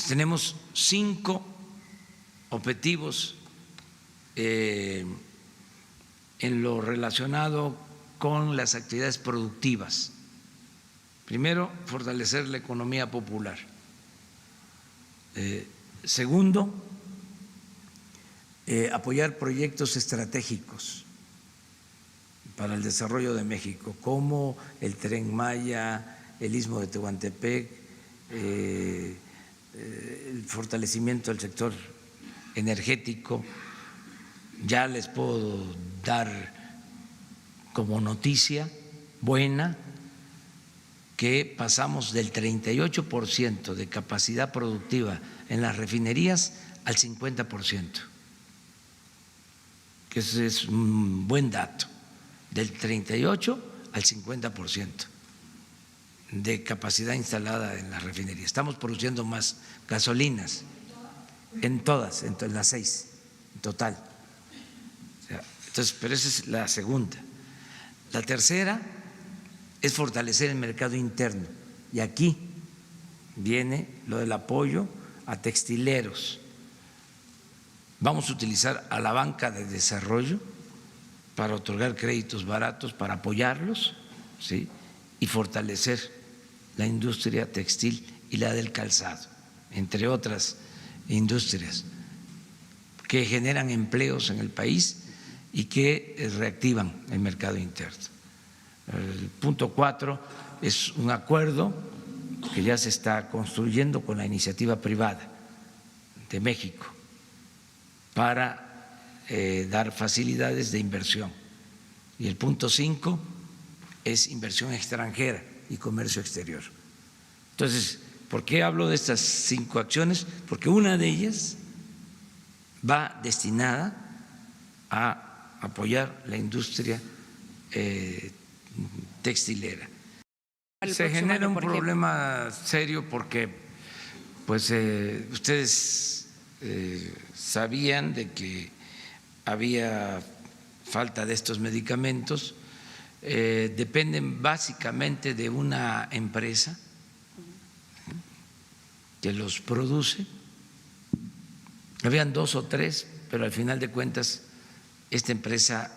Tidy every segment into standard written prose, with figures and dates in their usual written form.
tenemos 5 objetivos en lo relacionado con las actividades productivas. Primero, fortalecer la economía popular. Segundo, apoyar proyectos estratégicos para el desarrollo de México, como el Tren Maya, el Istmo de Tehuantepec, el fortalecimiento del sector energético. Ya les puedo dar como noticia buena que pasamos del 38% de capacidad productiva en las refinerías al 50%, que ese es un buen dato, del 38 al 50% de capacidad instalada en las refinerías. Estamos produciendo más gasolinas en todas, en las 6 en total. Entonces, pero esa es la segunda. La tercera es fortalecer el mercado interno, y aquí viene lo del apoyo a textileros. Vamos a utilizar a la banca de desarrollo para otorgar créditos baratos, para apoyarlos, ¿sí?, y fortalecer la industria textil y la del calzado, entre otras industrias que generan empleos en el país y que reactivan el mercado interno. El punto 4 es un acuerdo que ya se está construyendo con la iniciativa privada de México para dar facilidades de inversión. Y el punto 5 es inversión extranjera y comercio exterior. Entonces, ¿por qué hablo de estas 5 acciones? Porque una de ellas va destinada a apoyar la industria textilera. Se genera un problema serio porque pues ustedes sabían de que había falta de estos medicamentos, dependen básicamente de una empresa que los produce. Habían 2 o 3, pero al final de cuentas esta empresa,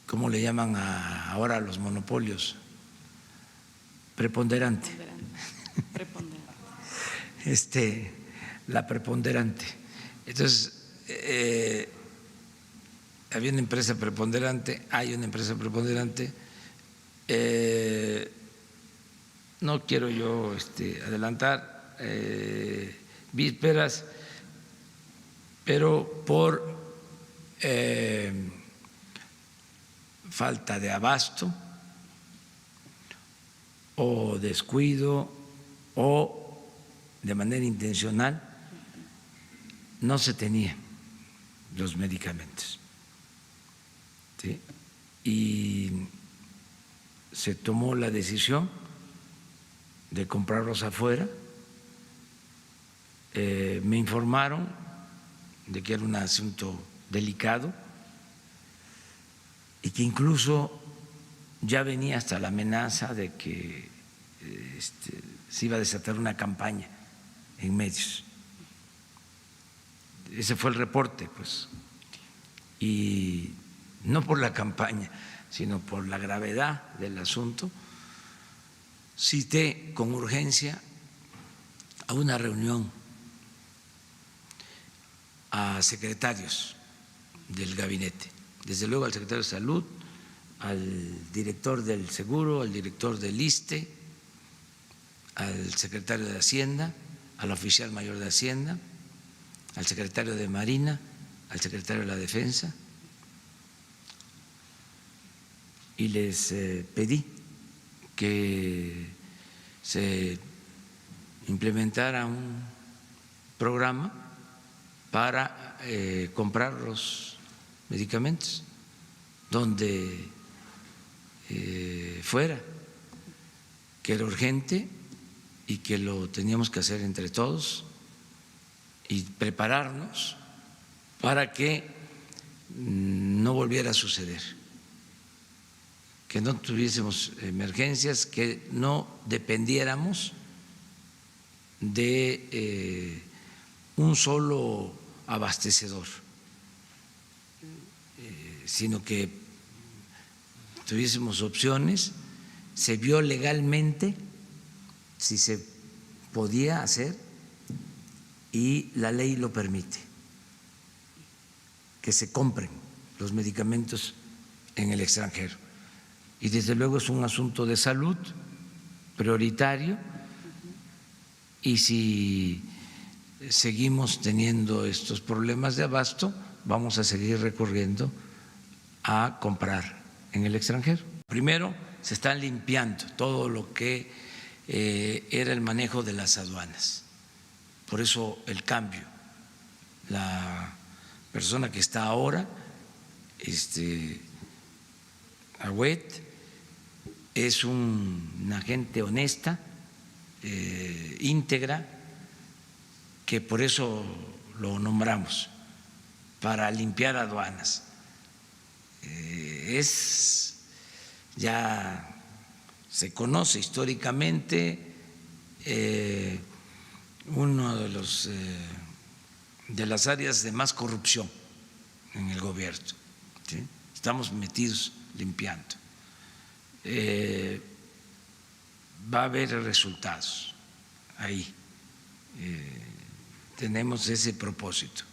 ¿cómo le llaman ahora a los monopolios? Preponderante. La preponderante. Entonces, había una empresa preponderante, hay una empresa preponderante. No quiero yo adelantar vísperas, pero por falta de abasto o descuido o de manera intencional no se tenían los medicamentos, ¿sí? Y se tomó la decisión de comprarlos afuera. Me informaron de que era un asunto delicado y que incluso ya venía hasta la amenaza de que se iba a desatar una campaña en medios. Ese fue el reporte, pues, y no por la campaña, sino por la gravedad del asunto, cité con urgencia a una reunión a secretarios del gabinete, desde luego al secretario de Salud, al director del Seguro, al director del ISSSTE, al secretario de Hacienda, al oficial mayor de Hacienda, al secretario de Marina, al secretario de la Defensa, y les pedí que se implementara un programa para comprar los medicamentos donde fuera, que era urgente y que lo teníamos que hacer entre todos y prepararnos para que no volviera a suceder, que no tuviésemos emergencias, que no dependiéramos de un solo abastecedor, sino que tuviésemos opciones. Se vio legalmente si se podía hacer y la ley lo permite, que se compren los medicamentos en el extranjero. Y desde luego es un asunto de salud prioritario, y si seguimos teniendo estos problemas de abasto, vamos a seguir recurriendo a comprar en el extranjero. Primero, se están limpiando todo lo que era el manejo de las aduanas. Por eso el cambio. La persona que está ahora, Agüet, es una gente honesta, íntegra, que por eso lo nombramos, para limpiar aduanas. Ya se conoce históricamente uno de las áreas de más corrupción en el gobierno, ¿sí? Estamos metidos limpiando. Va a haber resultados ahí. Tenemos ese propósito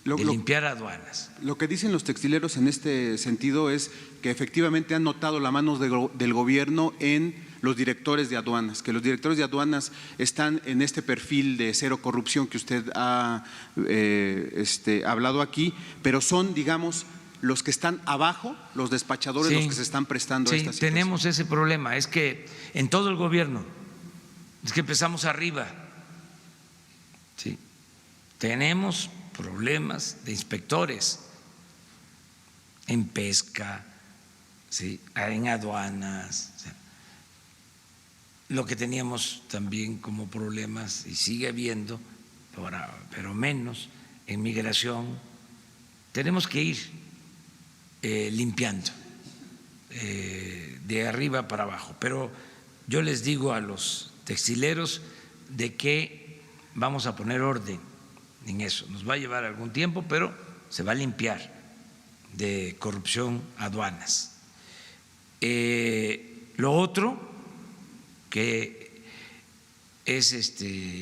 de limpiar aduanas. Lo que dicen los textileros en este sentido es que efectivamente han notado la mano del gobierno en los directores de aduanas, que los directores de aduanas están en este perfil de cero corrupción que usted ha hablado aquí, pero son, digamos, los que están abajo, los despachadores, los que se están prestando a esta situación. Tenemos ese problema, es que en todo el gobierno, es que empezamos arriba, ¿sí? Tenemos problemas de inspectores en pesca, ¿sí?, en aduanas. O sea, lo que teníamos también como problemas, y sigue habiendo, pero menos, en migración. Tenemos que ir limpiando de arriba para abajo, pero yo les digo a los textileros de que vamos a poner orden en eso. Nos va a llevar algún tiempo, pero se va a limpiar de corrupción aduanas. Lo otro que es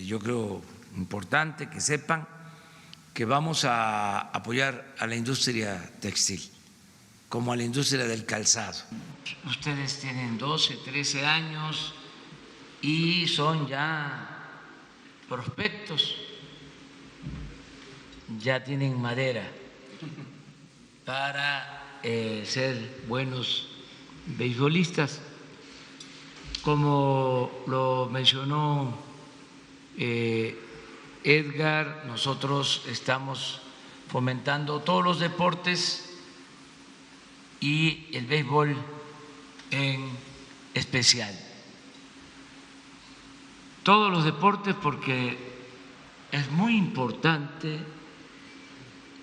yo creo importante que sepan que vamos a apoyar a la industria textil, como a la industria del calzado. Ustedes tienen 12, 13 años y son ya prospectos, ya tienen madera para ser buenos beisbolistas. Como lo mencionó Edgar, nosotros estamos fomentando todos los deportes y el béisbol en especial. Todos los deportes, porque es muy importante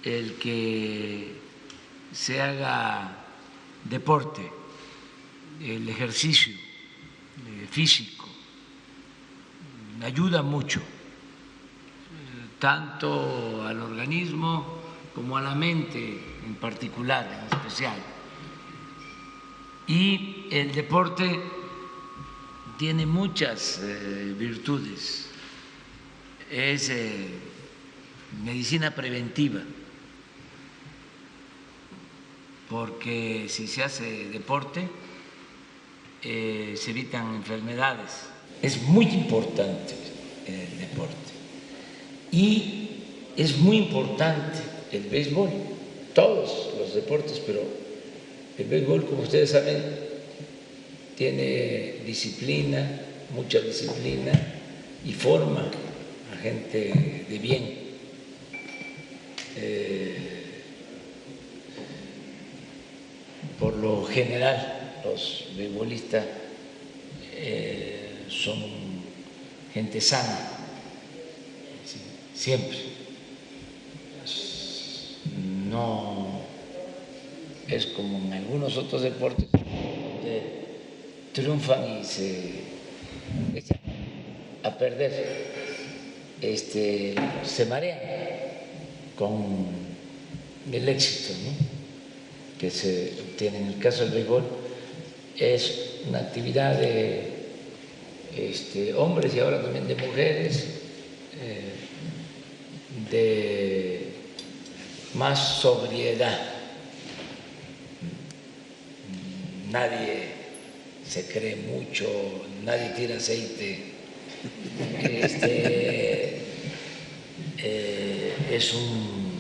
el que se haga deporte, el ejercicio físico, ayuda mucho, tanto al organismo como a la mente en particular, en especial. Y el deporte tiene muchas virtudes, es medicina preventiva, porque si se hace deporte se evitan enfermedades. Es muy importante el deporte y es muy importante el béisbol, todos los deportes, pero el béisbol, como ustedes saben, tiene disciplina, mucha disciplina, y forma a gente de bien. Por lo general, los beisbolistas son gente sana, siempre. No es como en algunos otros deportes donde triunfan y se echan a perder, se marean con el éxito, ¿no?, que se obtiene. En el caso del béisbol es una actividad de hombres y ahora también de mujeres, de más sobriedad. Nadie se cree mucho, nadie tira aceite. Es un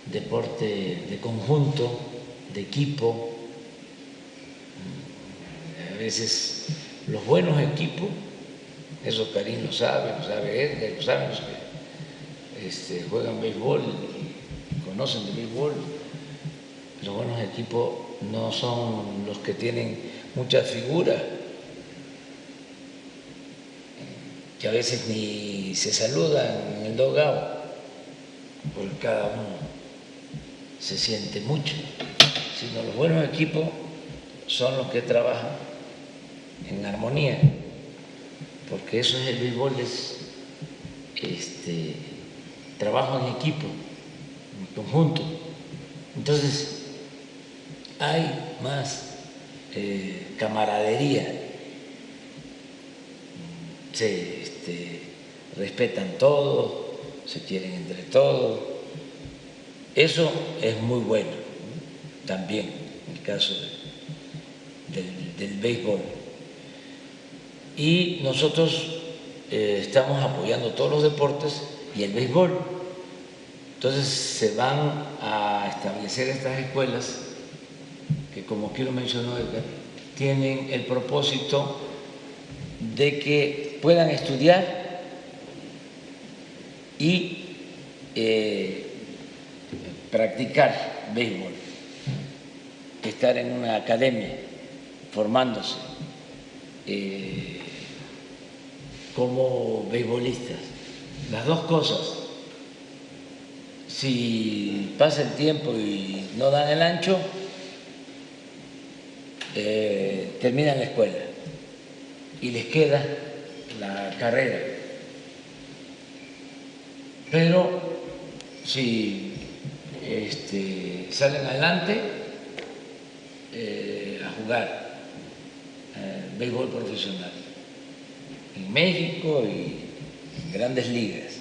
deporte de conjunto, de equipo. A veces los buenos equipos, eso Karim lo sabe Edgar, lo saben los que juegan béisbol, conocen de béisbol. Los buenos equipos no son los que tienen muchas figuras, que a veces ni se saludan en el dugout, porque cada uno se siente mucho, sino los buenos equipos son los que trabajan en armonía, porque eso es el béisbol, es trabajo en equipo, en conjunto. Entonces hay más camaradería, se respetan todos, se quieren entre todos. Eso es muy bueno, ¿no?, también en el caso del béisbol. Y nosotros estamos apoyando todos los deportes y el béisbol. Entonces se van a establecer estas escuelas que, como aquí lo mencionó Edgar, tienen el propósito de que puedan estudiar y practicar béisbol, estar en una academia formándose como beisbolistas. Las dos cosas. Si pasa el tiempo y no dan el ancho, terminan la escuela y les queda la carrera. Pero si salen adelante a jugar béisbol profesional en México y en grandes ligas,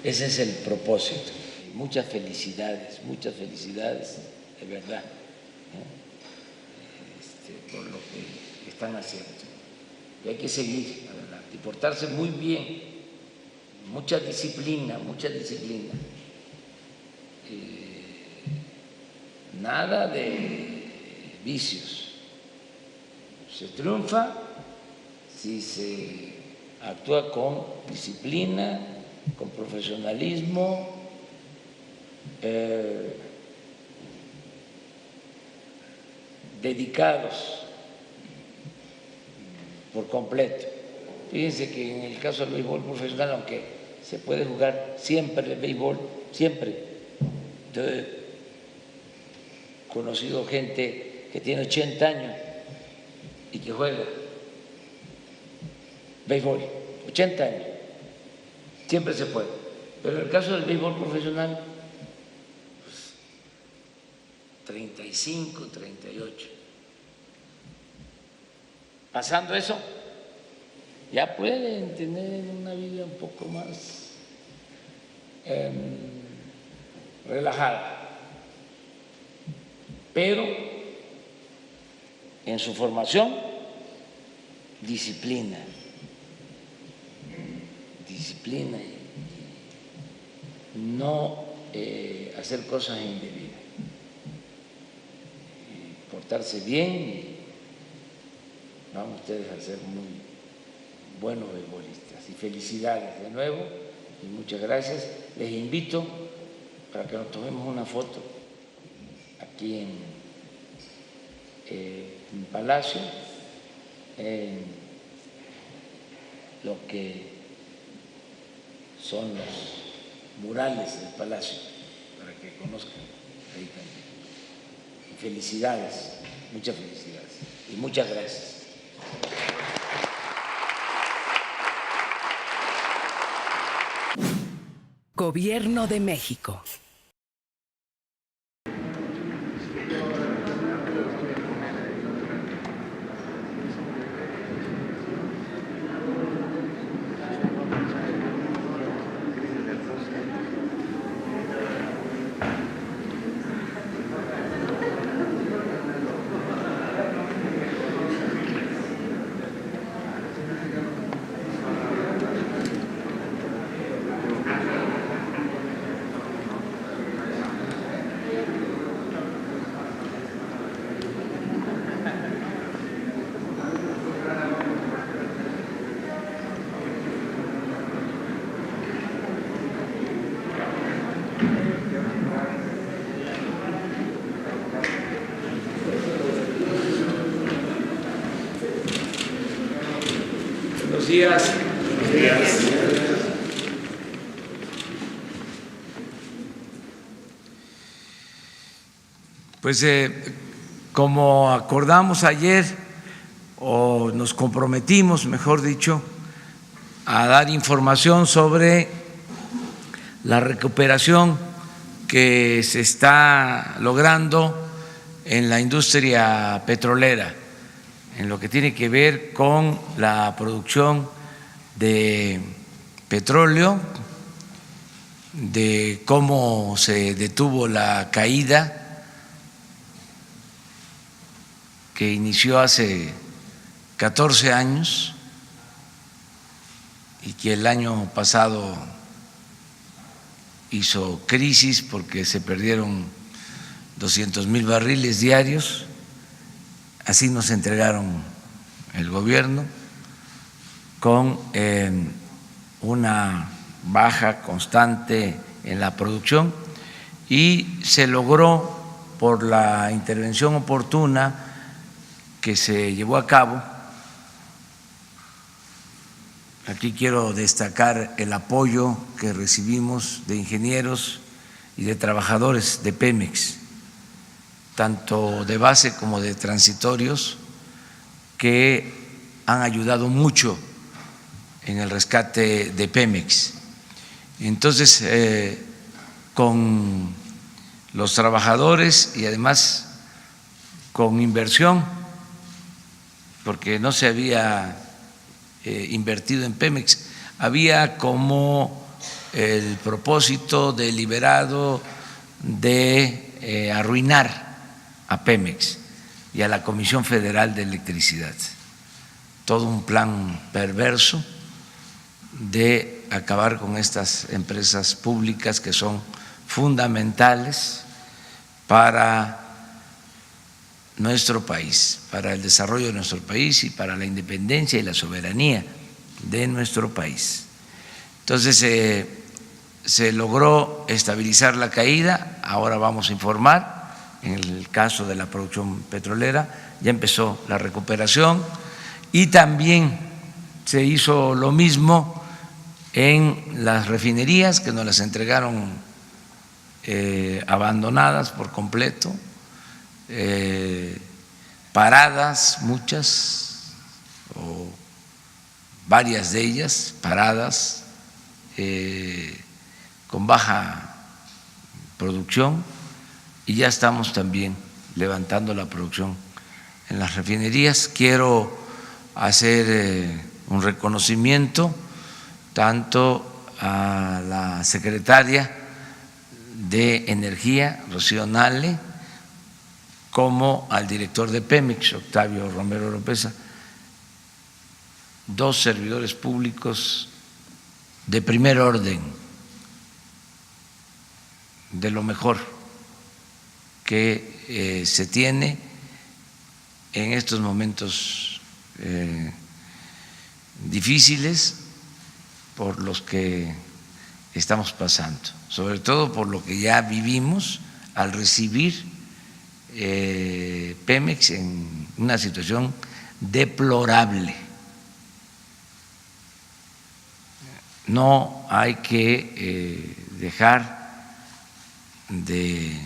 ese es el propósito. Muchas felicidades, de verdad, por lo que están haciendo. Y hay que seguir adelante y portarse muy bien, mucha disciplina. Nada de vicios. Se triunfa si se actúa con disciplina, con profesionalismo, dedicados por completo. Fíjense que en el caso del béisbol profesional, aunque se puede jugar siempre el béisbol, siempre. Entonces, he conocido gente que tiene 80 años y que juega béisbol, 80 años, siempre se puede. Pero en el caso del béisbol profesional, 35, 38. Pasando eso, ya pueden tener una vida un poco más relajada, pero en su formación, disciplina y no hacer cosas indebidas. Portarse bien y van ustedes a ser muy buenos beisbolistas. Y felicidades de nuevo y muchas gracias. Les invito para que nos tomemos una foto aquí en Palacio, en lo que son los murales del Palacio, para que conozcan ahí también. Felicidades. Muchas felicidades y muchas gracias. Gobierno de México. Buenos días. Buenos días. Pues como acordamos ayer, o nos comprometimos, mejor dicho, a dar información sobre la recuperación que se está logrando en la industria petrolera, en lo que tiene que ver con la producción de petróleo, de cómo se detuvo la caída que inició hace 14 años y que el año pasado hizo crisis porque se perdieron 200,000 barriles diarios. Así nos entregaron el gobierno, con una baja constante en la producción, y se logró, por la intervención oportuna que se llevó a cabo. Aquí quiero destacar el apoyo que recibimos de ingenieros y de trabajadores de Pemex, tanto de base como de transitorios, que han ayudado mucho en el rescate de Pemex. Entonces, con los trabajadores y además con inversión, porque no se había invertido en Pemex, había como el propósito deliberado de arruinar a Pemex y a la Comisión Federal de Electricidad. Todo un plan perverso de acabar con estas empresas públicas que son fundamentales para nuestro país, para el desarrollo de nuestro país y para la independencia y la soberanía de nuestro país. Entonces se logró estabilizar la caída. Ahora vamos a informar. En el caso de la producción petrolera ya empezó la recuperación, y también se hizo lo mismo en las refinerías, que nos las entregaron abandonadas por completo, paradas, muchas o varias de ellas paradas, con baja producción, y ya estamos también levantando la producción en las refinerías. Quiero hacer un reconocimiento tanto a la secretaria de Energía, Rocío Nale, como al director de Pemex, Octavio Romero Oropeza, dos servidores públicos de primer orden, de lo mejor que se tiene en estos momentos difíciles por los que estamos pasando, sobre todo por lo que ya vivimos al recibir Pemex en una situación deplorable. No hay que dejar de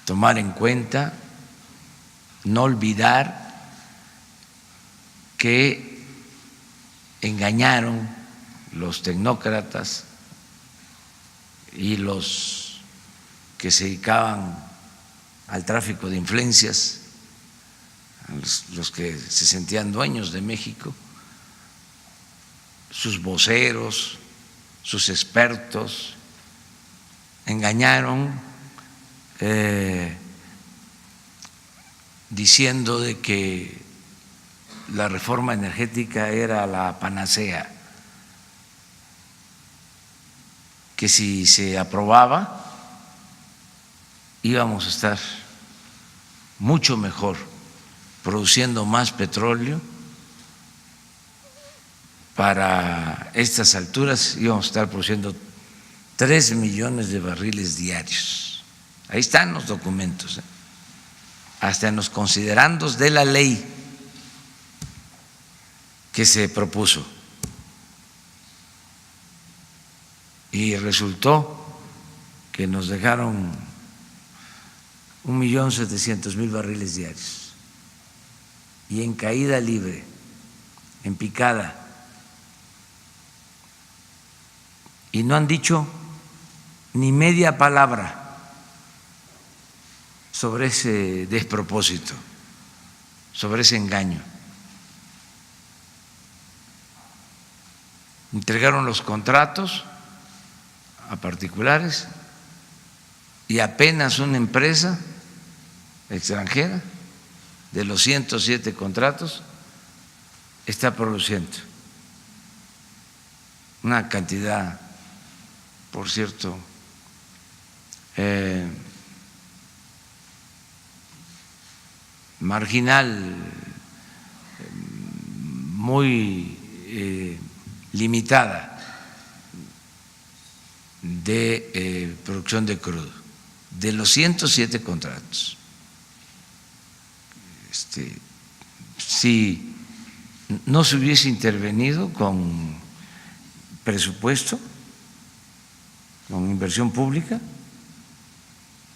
tomar en cuenta no olvidar que engañaron los tecnócratas y los que se dedicaban al tráfico de influencias, los que se sentían dueños de México, sus voceros, sus expertos, engañaron diciendo de que la reforma energética era la panacea, que si se aprobaba íbamos a estar mucho mejor, produciendo más petróleo. Para estas alturas íbamos a estar produciendo 3 millones de barriles diarios. Ahí están los documentos, hasta en los considerandos de la ley que se propuso. Y resultó que nos dejaron 1.700.000 barriles diarios, y en caída libre, en picada. Y no han dicho ni media palabra sobre ese despropósito, sobre ese engaño. Entregaron los contratos a particulares y apenas una empresa extranjera de los 107 contratos está produciendo una cantidad, por cierto, marginal, muy limitada de producción de crudo, de los 107 contratos. Si no se hubiese intervenido con presupuesto, con inversión pública,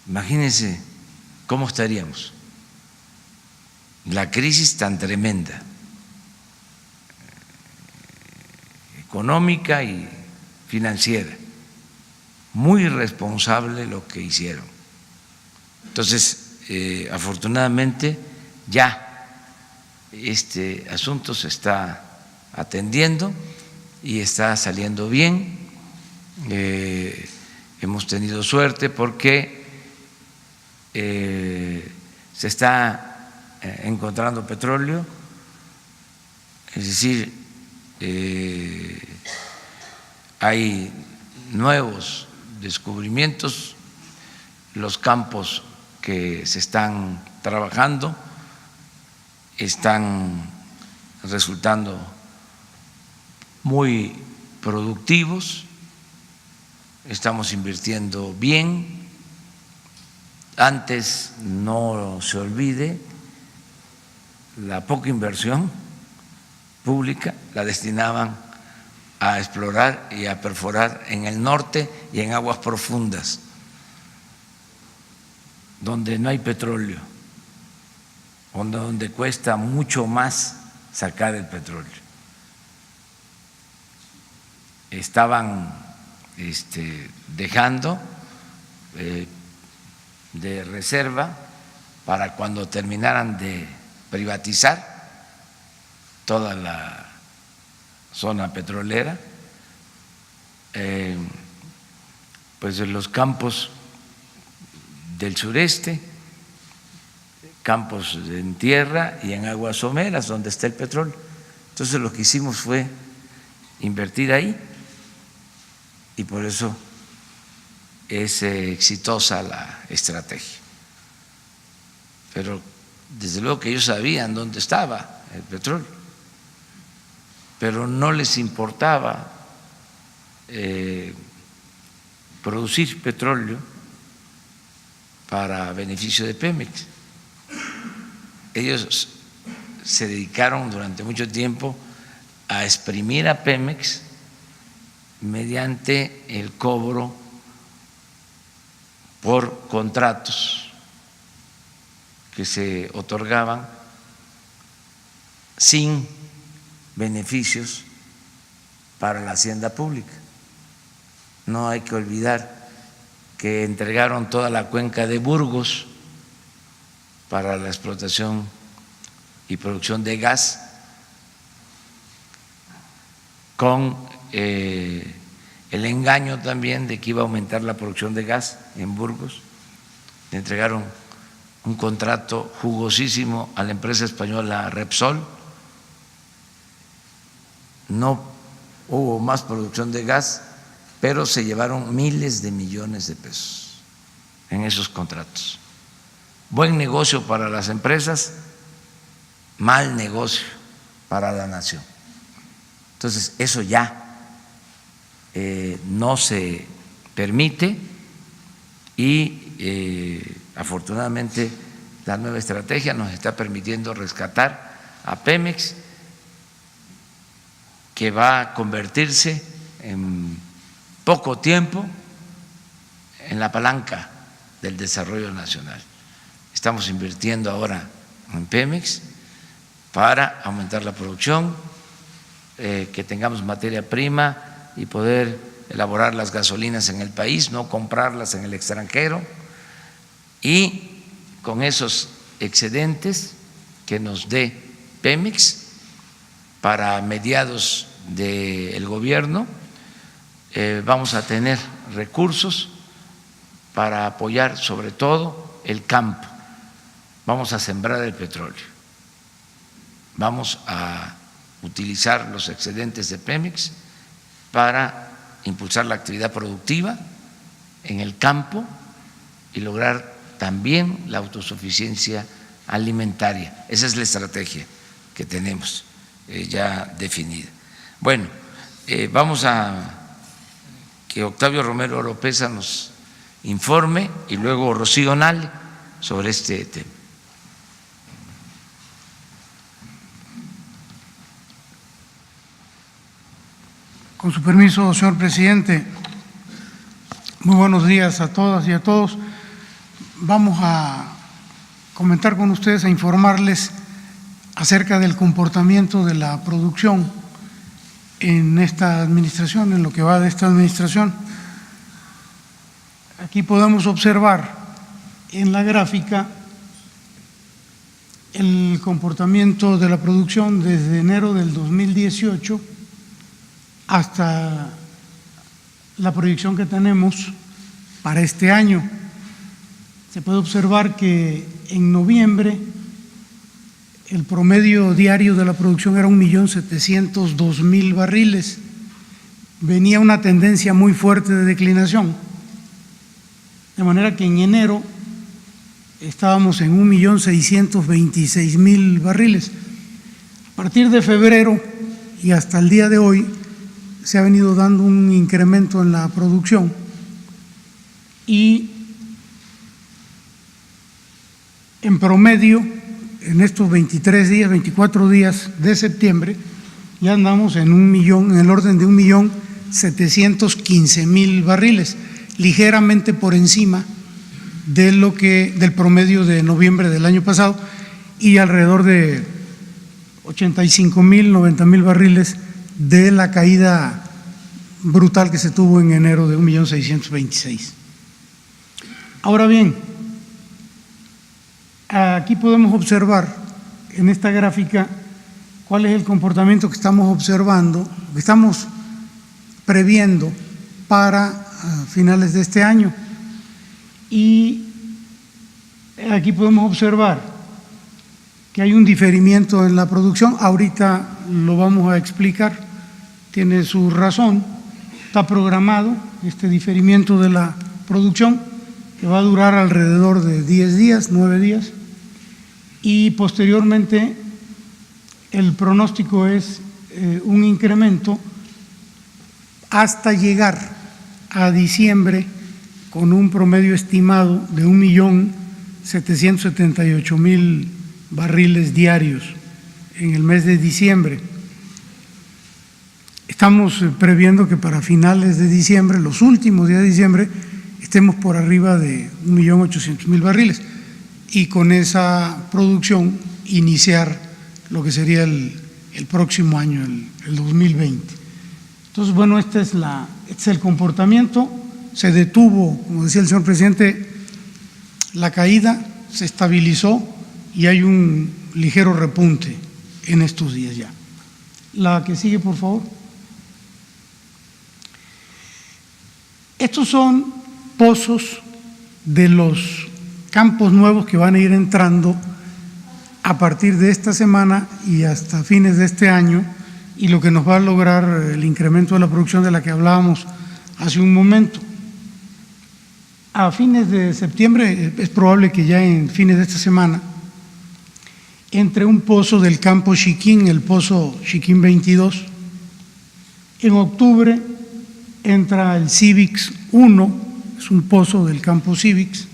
imagínense cómo estaríamos. La crisis tan tremenda, económica y financiera, muy irresponsable lo que hicieron. Entonces, afortunadamente ya este asunto se está atendiendo y está saliendo bien. Hemos tenido suerte porque se está encontrando petróleo, es decir, hay nuevos descubrimientos, los campos que se están trabajando están resultando muy productivos, estamos invirtiendo bien. Antes, no se olvide, la poca inversión pública la destinaban a explorar y a perforar en el norte y en aguas profundas, donde no hay petróleo, donde cuesta mucho más sacar el petróleo. Estaban dejando de reserva para cuando terminaran de privatizar toda la zona petrolera, pues en los campos del sureste, campos en tierra y en aguas someras donde está el petróleo. Entonces lo que hicimos fue invertir ahí y por eso es exitosa la estrategia. Pero desde luego que ellos sabían dónde estaba el petróleo, pero no les importaba producir petróleo para beneficio de Pemex. Ellos se dedicaron durante mucho tiempo a exprimir a Pemex mediante el cobro por contratos que se otorgaban sin beneficios para la hacienda pública. No hay que olvidar que entregaron toda la cuenca de Burgos para la explotación y producción de gas con el engaño también de que iba a aumentar la producción de gas en Burgos. Le entregaron un contrato jugosísimo a la empresa española Repsol. No hubo más producción de gas, pero se llevaron miles de millones de pesos en esos contratos. Buen negocio para las empresas, mal negocio para la nación. Entonces, eso ya no se permite y afortunadamente la nueva estrategia nos está permitiendo rescatar a Pemex, que va a convertirse en poco tiempo en la palanca del desarrollo nacional. Estamos invirtiendo ahora en Pemex para aumentar la producción, que tengamos materia prima y poder elaborar las gasolinas en el país, no comprarlas en el extranjero, y con esos excedentes que nos dé Pemex para mediados del gobierno vamos a tener recursos para apoyar sobre todo el campo. Vamos a sembrar el petróleo, vamos a utilizar los excedentes de Pemex para impulsar la actividad productiva en el campo y lograr también la autosuficiencia alimentaria. Esa es la estrategia que tenemos ya definida. Bueno, vamos a que Octavio Romero Oropeza nos informe y luego Rocío Nale sobre este tema. Con su permiso, señor presidente, muy buenos días a todas y a todos. Vamos a comentar con ustedes, a informarles acerca del comportamiento de la producción en esta administración, en lo que va de esta administración. Aquí podemos observar en la gráfica el comportamiento de la producción desde enero del 2018 hasta la proyección que tenemos para este año. Se puede observar que en noviembre el promedio diario de la producción era 1.702.000 barriles. Venía una tendencia muy fuerte de declinación, de manera que en enero estábamos en 1.626.000 barriles. A partir de febrero y hasta el día de hoy se ha venido dando un incremento en la producción y en promedio en estos 23 días, 24 días de septiembre ya andamos en en el orden de 1.715.000 barriles, ligeramente por encima de del promedio de noviembre del año pasado y alrededor de 85.000, 90.000 barriles de la caída brutal que se tuvo en enero de 1.626.000. Ahora bien, aquí podemos observar en esta gráfica cuál es el comportamiento que estamos observando, que estamos previendo para finales de este año. Y aquí podemos observar que hay un diferimiento en la producción. Ahorita lo vamos a explicar, tiene su razón. Está programado este diferimiento de la producción que va a durar alrededor de 10 días, 9 días, y posteriormente el pronóstico es un incremento hasta llegar a diciembre con un promedio estimado de 1.778.000 barriles diarios en el mes de diciembre. Estamos previendo que para finales de diciembre, los últimos días de diciembre, estemos por arriba de 1.800.000 barriles. y con esa producción iniciar lo que sería el próximo año, el 2020. Entonces, bueno, este es el comportamiento. Se detuvo, como decía el señor presidente, la caída, se estabilizó y hay un ligero repunte en estos días ya. La que sigue, por favor. Estos son pozos de los campos nuevos que van a ir entrando a partir de esta semana y hasta fines de este año, y lo que nos va a lograr el incremento de la producción de la que hablábamos hace un momento. A fines de septiembre, es probable que ya en fines de esta semana, entre un pozo del campo Chiquín, el pozo Chiquín 22. En octubre entra el Civix 1, es un pozo del campo Civix.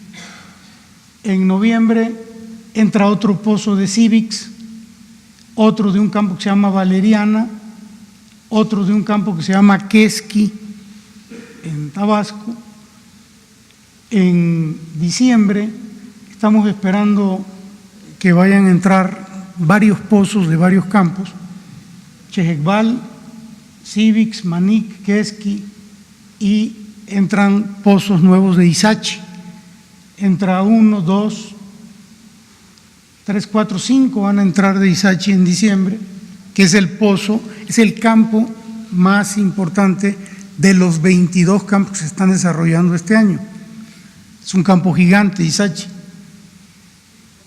En noviembre entra otro pozo de Civix, otro de un campo que se llama Valeriana, otro de un campo que se llama Quesqui, en Tabasco. En diciembre estamos esperando que vayan a entrar varios pozos de varios campos, Chejecbal, Civix, Manic, Quesqui, y entran pozos nuevos de Izachi. Entra 1, 2, 3, 4, 5 van a entrar de Izachi en diciembre, que es el pozo, es el campo más importante de los 22 campos que se están desarrollando este año. Es un campo gigante, Izachi.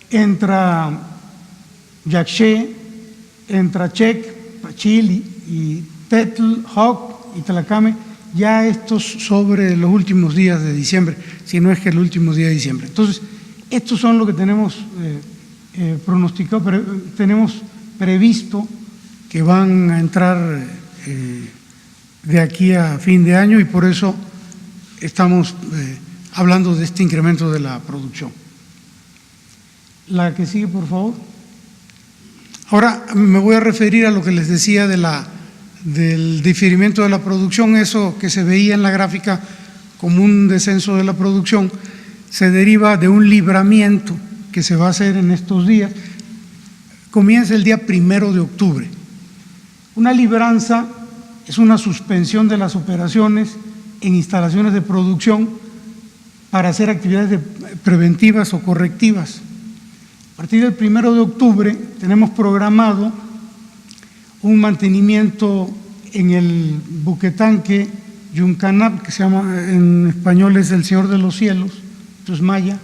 Entra Yaxché, entra Chec, Pachil y Tetl, Hawk y Tlacame, ya estos sobre los últimos días de diciembre, si no es que el último día de diciembre. Entonces, estos son lo que tenemos pronosticado, tenemos previsto que van a entrar de aquí a fin de año, y por eso estamos hablando de este incremento de la producción. La que sigue, por favor. Ahora me voy a referir a lo que les decía del diferimiento de la producción. Eso que se veía en la gráfica como un descenso de la producción se deriva de un libramiento que se va a hacer en estos días. Comienza el día 1 de octubre. Una libranza es una suspensión de las operaciones en instalaciones de producción para hacer actividades preventivas o correctivas. A partir del 1 de octubre tenemos programado un mantenimiento en el buquetanque Yuncanap, que se llama en español es el Señor de los Cielos, esto es maya,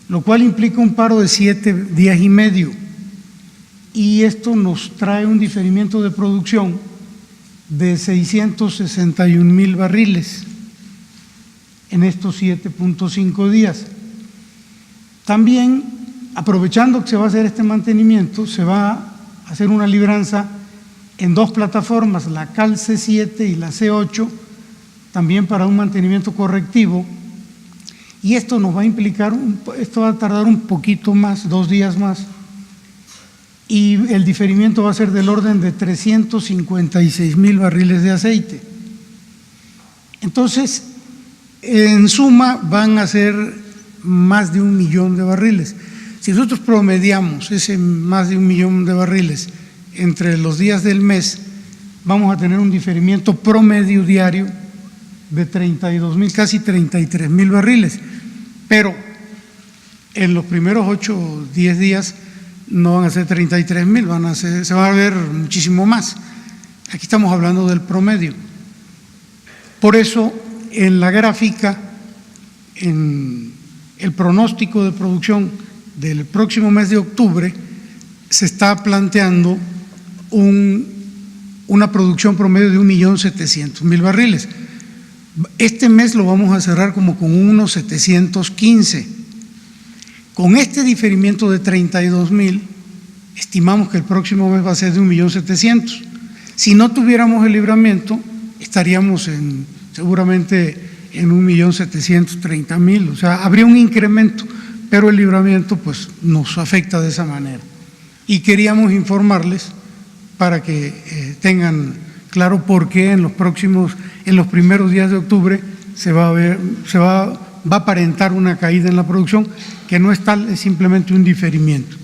lo cual implica un paro de 7 días y medio, y esto nos trae un diferimiento de producción de 661,000 barriles en estos 7.5 días. También, aprovechando que se va a hacer este mantenimiento, se va a hacer una libranza en 2 plataformas, la CAL C7 y la C8, también para un mantenimiento correctivo, y esto nos va a implicar, esto va a tardar un poquito más, 2 días más, y el diferimiento va a ser del orden de 356,000 barriles de aceite. Entonces, en suma van a ser más de 1 millón de barriles. Si nosotros promediamos ese más de 1 millón de barriles entre los días del mes, vamos a tener un diferimiento promedio diario de 32,000, casi 33,000 barriles, pero en los primeros 8 o 10 días no van a ser 33,000, se va a ver muchísimo más. Aquí estamos hablando del promedio. Por eso, en la gráfica, en el pronóstico de producción del próximo mes de octubre, se está planteando una producción promedio de 1.700.000 barriles. Este mes lo vamos a cerrar como con unos 715. Con este diferimiento de 32,000, estimamos que el próximo mes va a ser de 1.700.000. Si no tuviéramos el libramiento, estaríamos seguramente en 1.730.000, o sea, habría un incremento, pero el libramiento pues nos afecta de esa manera. Y queríamos informarles para que tengan claro por qué en los primeros días de octubre se va a va a aparentar una caída en la producción, que no es tal, es simplemente un diferimiento.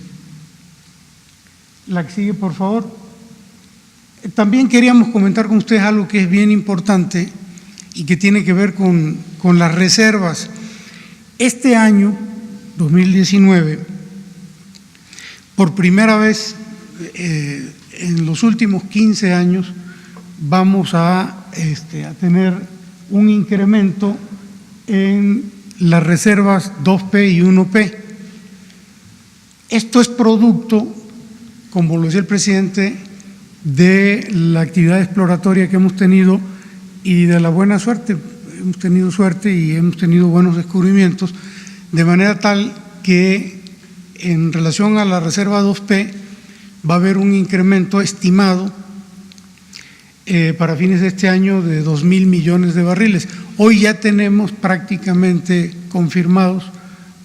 La que sigue, por favor. También queríamos comentar con ustedes algo que es bien importante y que tiene que ver con las reservas. Este año, 2019, por primera vez en los últimos 15 años, vamos a tener un incremento en las reservas 2P y 1P. Esto es producto, como lo decía el presidente, de la actividad exploratoria que hemos tenido y de la buena suerte. Hemos tenido suerte y hemos tenido buenos descubrimientos, de manera tal que en relación a la reserva 2P va a haber un incremento estimado para fines de este año de 2.000 millones de barriles. Hoy ya tenemos prácticamente confirmados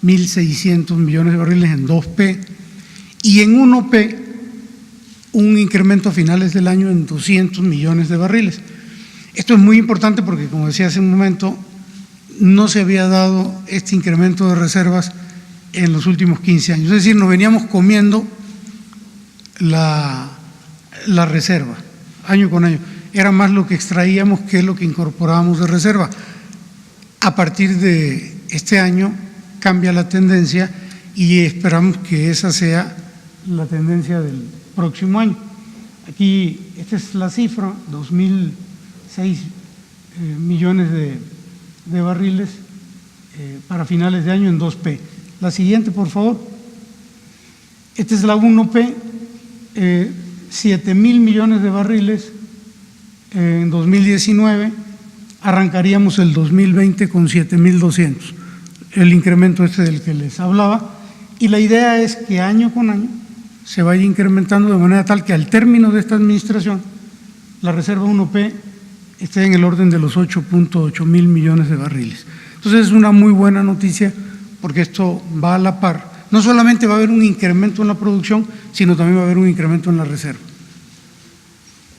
1.600 millones de barriles en 2P y en 1P un incremento a finales del año en 200 millones de barriles. Esto es muy importante porque, como decía hace un momento, no se había dado este incremento de reservas en los últimos 15 años. Es decir, nos veníamos comiendo la reserva año con año. Era más lo que extraíamos que lo que incorporábamos de reserva. A partir de este año cambia la tendencia y esperamos que esa sea la tendencia del próximo año. Aquí, esta es la cifra, 2.006 millones de barriles para finales de año en 2P. La siguiente, por favor. Esta es la 1P, 7.000 millones de barriles en 2019, arrancaríamos el 2020 con 7.200, el incremento del que les hablaba, y la idea es que año con año se vaya incrementando de manera tal que al término de esta administración la reserva 1P esté en el orden de los 8.8 mil millones de barriles. Entonces es una muy buena noticia porque esto va a la par. No solamente va a haber un incremento en la producción, sino también va a haber un incremento en la reserva.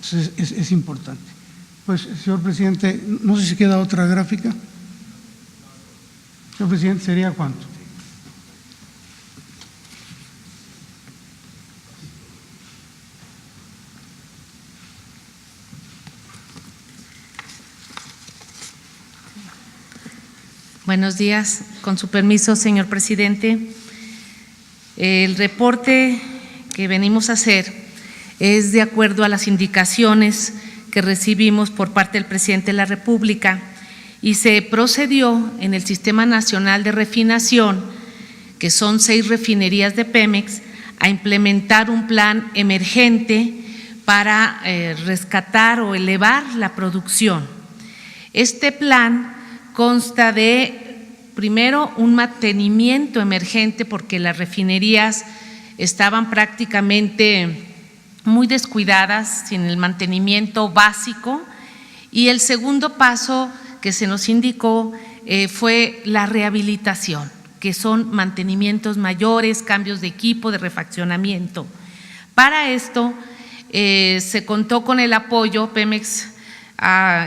Entonces es importante. Pues, señor presidente, no sé si queda otra gráfica. Señor presidente, ¿sería cuánto? Buenos días. Con su permiso, señor presidente. El reporte que venimos a hacer es de acuerdo a las indicaciones que recibimos por parte del presidente de la República y se procedió en el Sistema Nacional de Refinación, que son 6 refinerías de Pemex, a implementar un plan emergente para rescatar o elevar la producción. Este plan consta de, primero, un mantenimiento emergente porque las refinerías estaban prácticamente muy descuidadas, sin el mantenimiento básico, y el segundo paso que se nos indicó fue la rehabilitación, que son mantenimientos mayores, cambios de equipo, de refaccionamiento. Para esto se contó con el apoyo. Pemex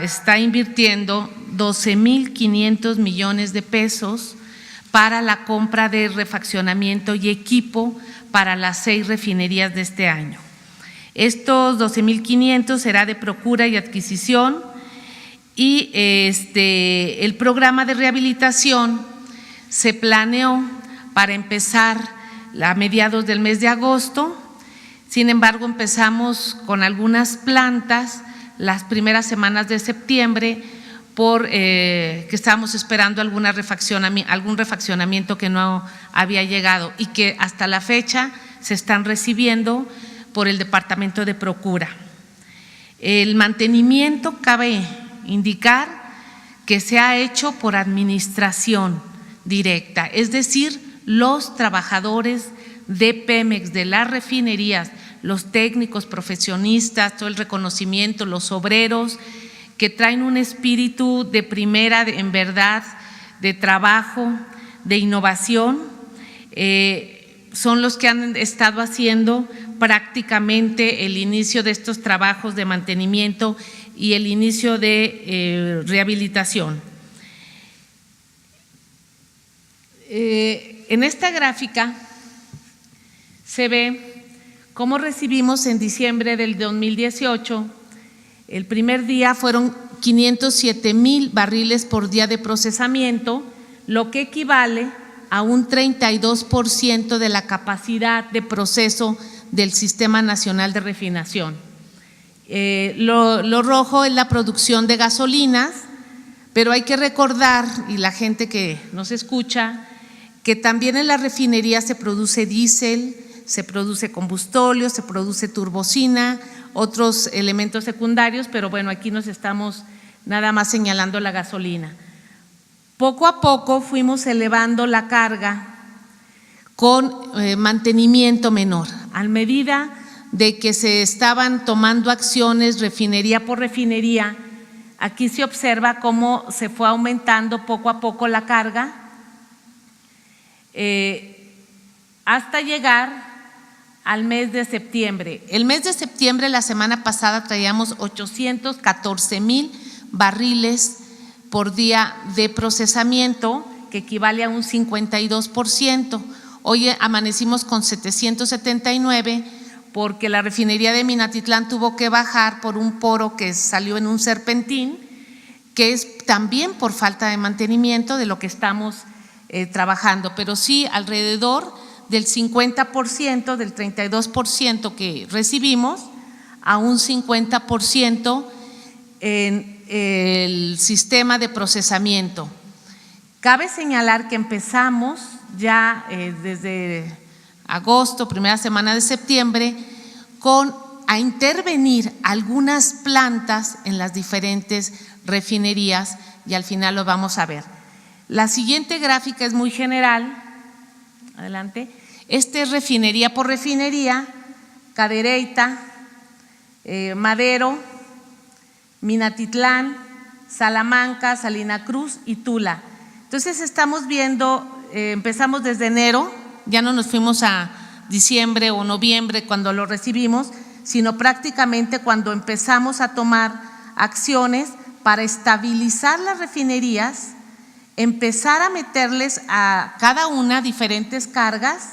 está invirtiendo 12.500 millones de pesos para la compra de refaccionamiento y equipo para las 6 refinerías de este año. Estos 12.500 será de procura y adquisición y el programa de rehabilitación se planeó para empezar a mediados del mes de agosto. Sin embargo, empezamos con algunas plantas las primeras semanas de septiembre que estábamos esperando algún refaccionamiento que no había llegado y que hasta la fecha se están recibiendo por el Departamento de Procura. El mantenimiento, cabe indicar que se ha hecho por administración directa, es decir, los trabajadores de Pemex, de las refinerías, los técnicos, profesionistas, todo el reconocimiento, los obreros que traen un espíritu de primera, en verdad, de trabajo, de innovación, son los que han estado haciendo prácticamente el inicio de estos trabajos de mantenimiento y el inicio de rehabilitación. En esta gráfica se ve cómo recibimos en diciembre del 2018, el primer día fueron 507,000 barriles por día de procesamiento, lo que equivale a un 32% de la capacidad de proceso del Sistema Nacional de Refinación. Lo rojo es la producción de gasolinas, pero hay que recordar, y la gente que nos escucha, que también en la refinería se produce diésel, se produce combustóleo, se produce turbocina, otros elementos secundarios, pero bueno, aquí nos estamos nada más señalando la gasolina. Poco a poco fuimos elevando la carga con mantenimiento menor. A medida de que se estaban tomando acciones refinería por refinería, aquí se observa cómo se fue aumentando poco a poco la carga hasta llegar al mes de septiembre. El mes de septiembre, la semana pasada, traíamos 814,000 barriles por día de procesamiento, que equivale a un 52%. Hoy amanecimos con 779 porque la refinería de Minatitlán tuvo que bajar por un poro que salió en un serpentín, que es también por falta de mantenimiento de lo que estamos trabajando, pero sí alrededor del 50%, del 32% que recibimos, a un 50% en el sistema de procesamiento. Cabe señalar que empezamos ya desde agosto, primera semana de septiembre, a intervenir algunas plantas en las diferentes refinerías y al final lo vamos a ver. La siguiente gráfica es muy general. Adelante. Este es refinería por refinería: Cadereyta, Madero, Minatitlán, Salamanca, Salina Cruz y Tula. Entonces estamos viendo, empezamos desde enero, ya no nos fuimos a diciembre o noviembre cuando lo recibimos, sino prácticamente cuando empezamos a tomar acciones para estabilizar las refinerías, empezar a meterles a cada una diferentes cargas.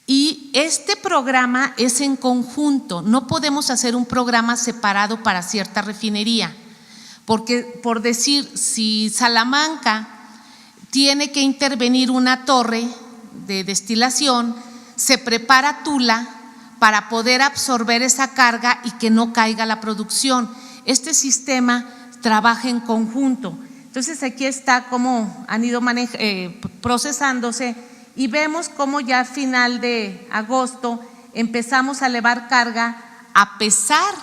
Y este programa es en conjunto, no podemos hacer un programa separado para cierta refinería, porque por decir, si Salamanca tiene que intervenir una torre de destilación, se prepara Tula para poder absorber esa carga y que no caiga la producción. Este sistema trabaja en conjunto. Entonces aquí está cómo han ido procesándose y vemos cómo ya a final de agosto empezamos a elevar carga a pesar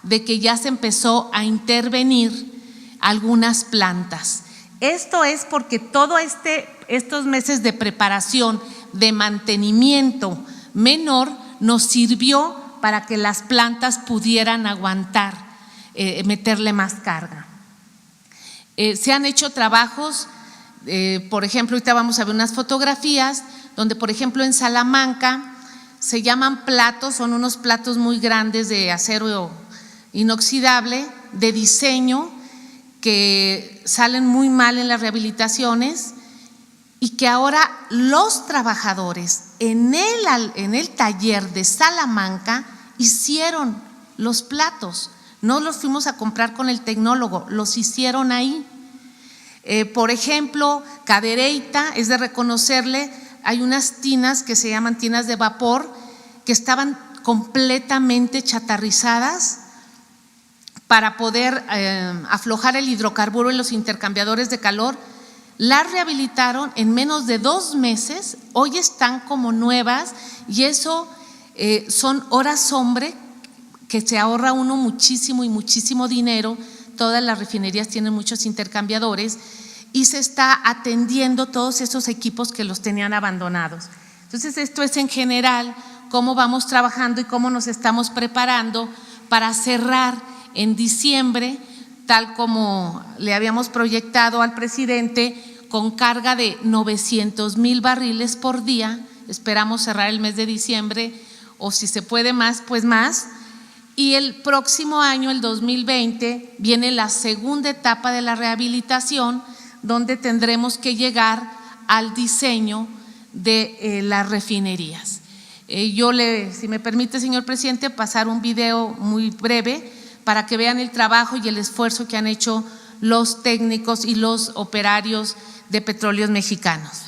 de que ya se empezó a intervenir algunas plantas. Esto es porque todo estos meses de preparación, de mantenimiento menor, nos sirvió para que las plantas pudieran aguantar, meterle más carga. Se han hecho trabajos, por ejemplo, ahorita vamos a ver unas fotografías donde, por ejemplo, en Salamanca se llaman platos, son unos platos muy grandes de acero inoxidable, de diseño, que salen muy mal en las rehabilitaciones y que ahora los trabajadores en el taller de Salamanca hicieron los platos. No los fuimos a comprar con el tecnólogo, los hicieron ahí. Por ejemplo, Cadereyta, es de reconocerle, hay unas tinas que se llaman tinas de vapor que estaban completamente chatarrizadas para poder aflojar el hidrocarburo en los intercambiadores de calor. Las rehabilitaron en menos de 2 meses, hoy están como nuevas y eso son horas hombre que se ahorra uno muchísimo y muchísimo dinero. Todas las refinerías tienen muchos intercambiadores y se está atendiendo todos esos equipos que los tenían abandonados. Entonces esto es en general cómo vamos trabajando y cómo nos estamos preparando para cerrar en diciembre, tal como le habíamos proyectado al presidente, con carga de 900,000 barriles por día. Esperamos cerrar el mes de diciembre o si se puede más, pues más. Y el próximo año, el 2020, viene la segunda etapa de la rehabilitación, donde tendremos que llegar al diseño de las refinerías. Si me permite, señor presidente, pasar un video muy breve para que vean el trabajo y el esfuerzo que han hecho los técnicos y los operarios de Petróleos Mexicanos.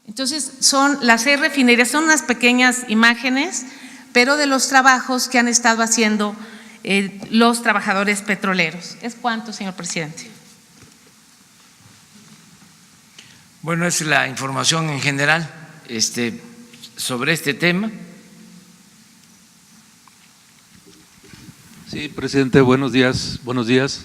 Entonces, son las 6 refinerías, son unas pequeñas imágenes, pero de los trabajos que han estado haciendo los trabajadores petroleros. ¿Es cuánto, señor presidente? Bueno, es la información en general sobre este tema. Sí, presidente, buenos días. Buenos días.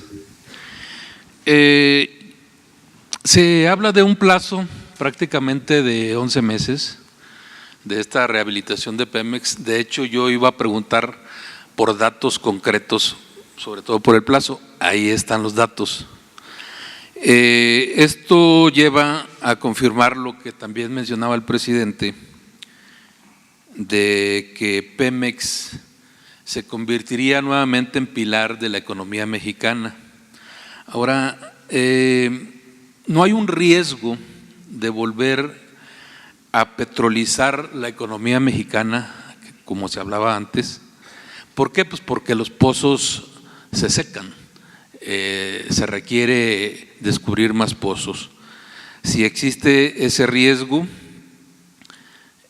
Se habla de un plazo prácticamente de 11 meses de esta rehabilitación de Pemex. De hecho, yo iba a preguntar por datos concretos, sobre todo por el plazo. Ahí están los datos. Esto lleva a confirmar lo que también mencionaba el presidente, de que Pemex se convertiría nuevamente en pilar de la economía mexicana. Ahora, no hay un riesgo de volver a petrolizar la economía mexicana, como se hablaba antes. ¿Por qué? Pues porque los pozos se secan, se requiere descubrir más pozos. Si existe ese riesgo,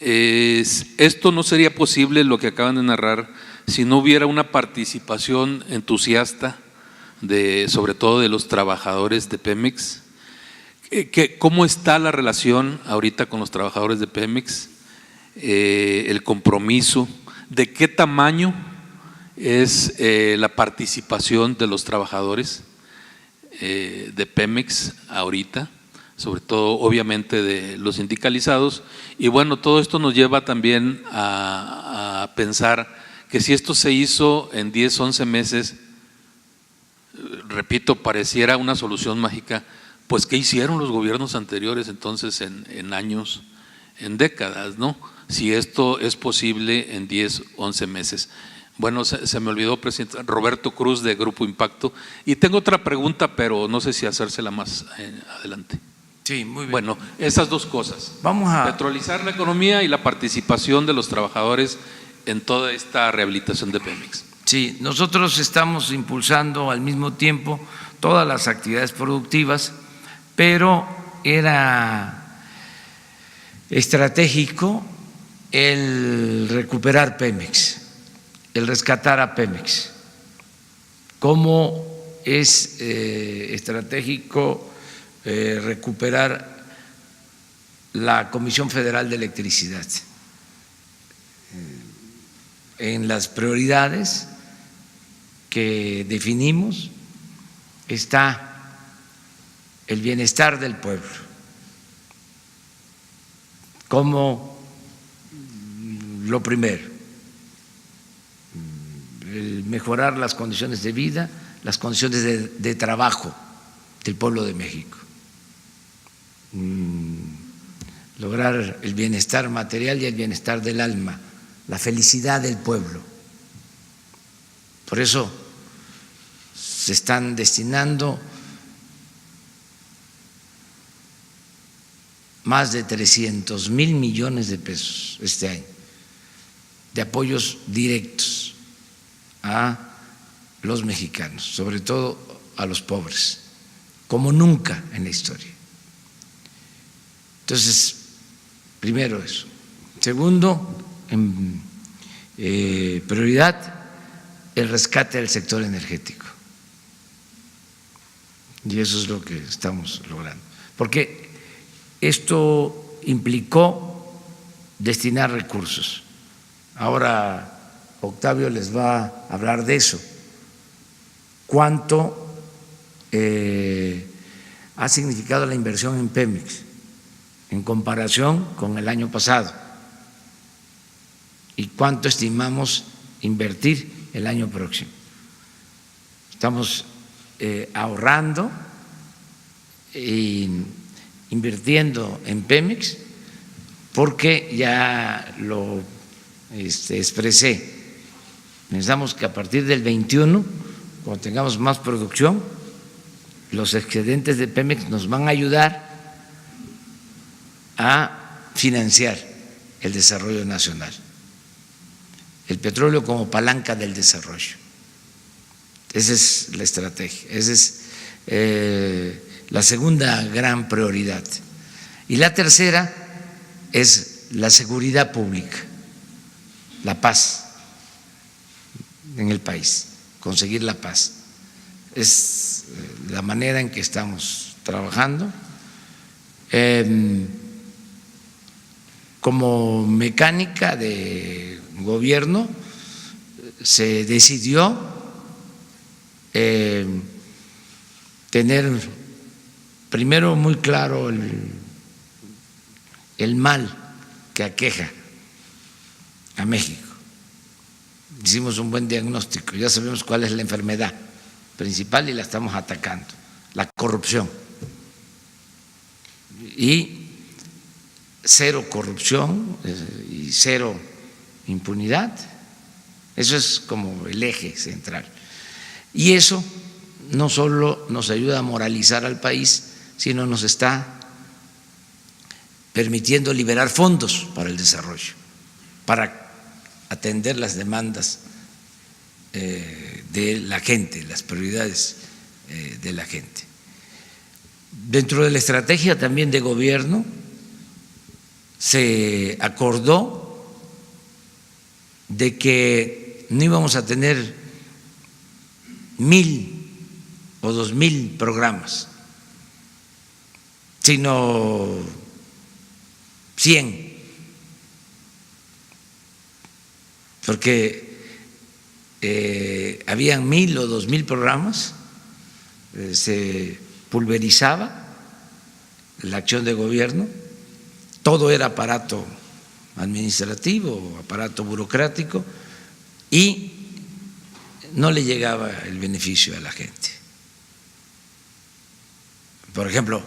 esto no sería posible, lo que acaban de narrar, si no hubiera una participación entusiasta sobre todo de los trabajadores de Pemex. ¿Cómo está la relación ahorita con los trabajadores de Pemex? El compromiso, ¿de qué tamaño es la participación de los trabajadores de Pemex ahorita? Sobre todo obviamente de los sindicalizados. Y bueno, todo esto nos lleva también a pensar que si esto se hizo en 10, 11 meses, repito, pareciera una solución mágica. Pues ¿qué hicieron los gobiernos anteriores entonces en años, en décadas, ¿no? Si esto es posible en 10, 11 meses. Bueno, se me olvidó, presidente, Roberto Cruz de Grupo Impacto. Y tengo otra pregunta, pero no sé si hacérsela más adelante. Sí, muy bien. Bueno, esas dos cosas. Vamos a petrolizar la economía y la participación de los trabajadores en toda esta rehabilitación de Pemex. Sí, nosotros estamos impulsando al mismo tiempo todas las actividades productivas, pero era estratégico el recuperar Pemex, el rescatar a Pemex. ¿Cómo es estratégico recuperar la Comisión Federal de Electricidad? En las prioridades que definimos está el bienestar del pueblo, como lo primero, el mejorar las condiciones de vida, las condiciones de trabajo del pueblo de México, lograr el bienestar material y el bienestar del alma, la felicidad del pueblo. Por eso se están destinando más de 300,000 millones de pesos este año de apoyos directos a los mexicanos, sobre todo a los pobres, como nunca en la historia. Entonces, primero eso. Segundo, prioridad, el rescate del sector energético. Y eso es lo que estamos logrando. Porque esto implicó destinar recursos. Ahora Octavio les va a hablar de eso. ¿Cuánto ha significado la inversión en Pemex en comparación con el año pasado? ¿Y cuánto estimamos invertir el año próximo? Estamos ahorrando e invirtiendo en Pemex porque ya lo expresé. Pensamos que a partir del 21, cuando tengamos más producción, los excedentes de Pemex nos van a ayudar a financiar el desarrollo nacional, el petróleo como palanca del desarrollo. Esa es la estrategia, esa es la segunda gran prioridad. Y la tercera es la seguridad pública, la paz en el país, conseguir la paz. Es la manera en que estamos trabajando. Como mecánica de gobierno se decidió tener primero muy claro el mal que aqueja a México. Hicimos un buen diagnóstico, ya sabemos cuál es la enfermedad principal y la estamos atacando, la corrupción. Y cero corrupción y cero impunidad, eso es como el eje central. Y eso no solo nos ayuda a moralizar al país, sino nos está permitiendo liberar fondos para el desarrollo, para atender las demandas de la gente, las prioridades de la gente. Dentro de la estrategia también de gobierno se acordó de que no íbamos a tener 1,000 o 2,000 programas, sino 100, porque habían 1,000 o 2,000 programas, se pulverizaba la acción de gobierno, todo era aparato administrativo, aparato burocrático, y no le llegaba el beneficio a la gente. Por ejemplo,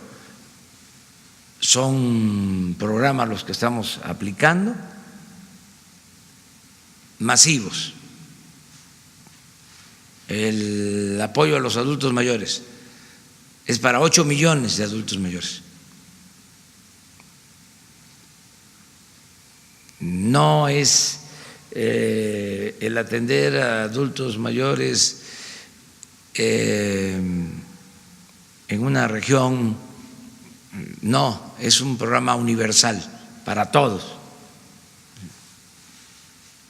son programas los que estamos aplicando masivos. El apoyo a los adultos mayores es para 8 millones de adultos mayores. No es el atender a adultos mayores en una región, no, es un programa universal para todos.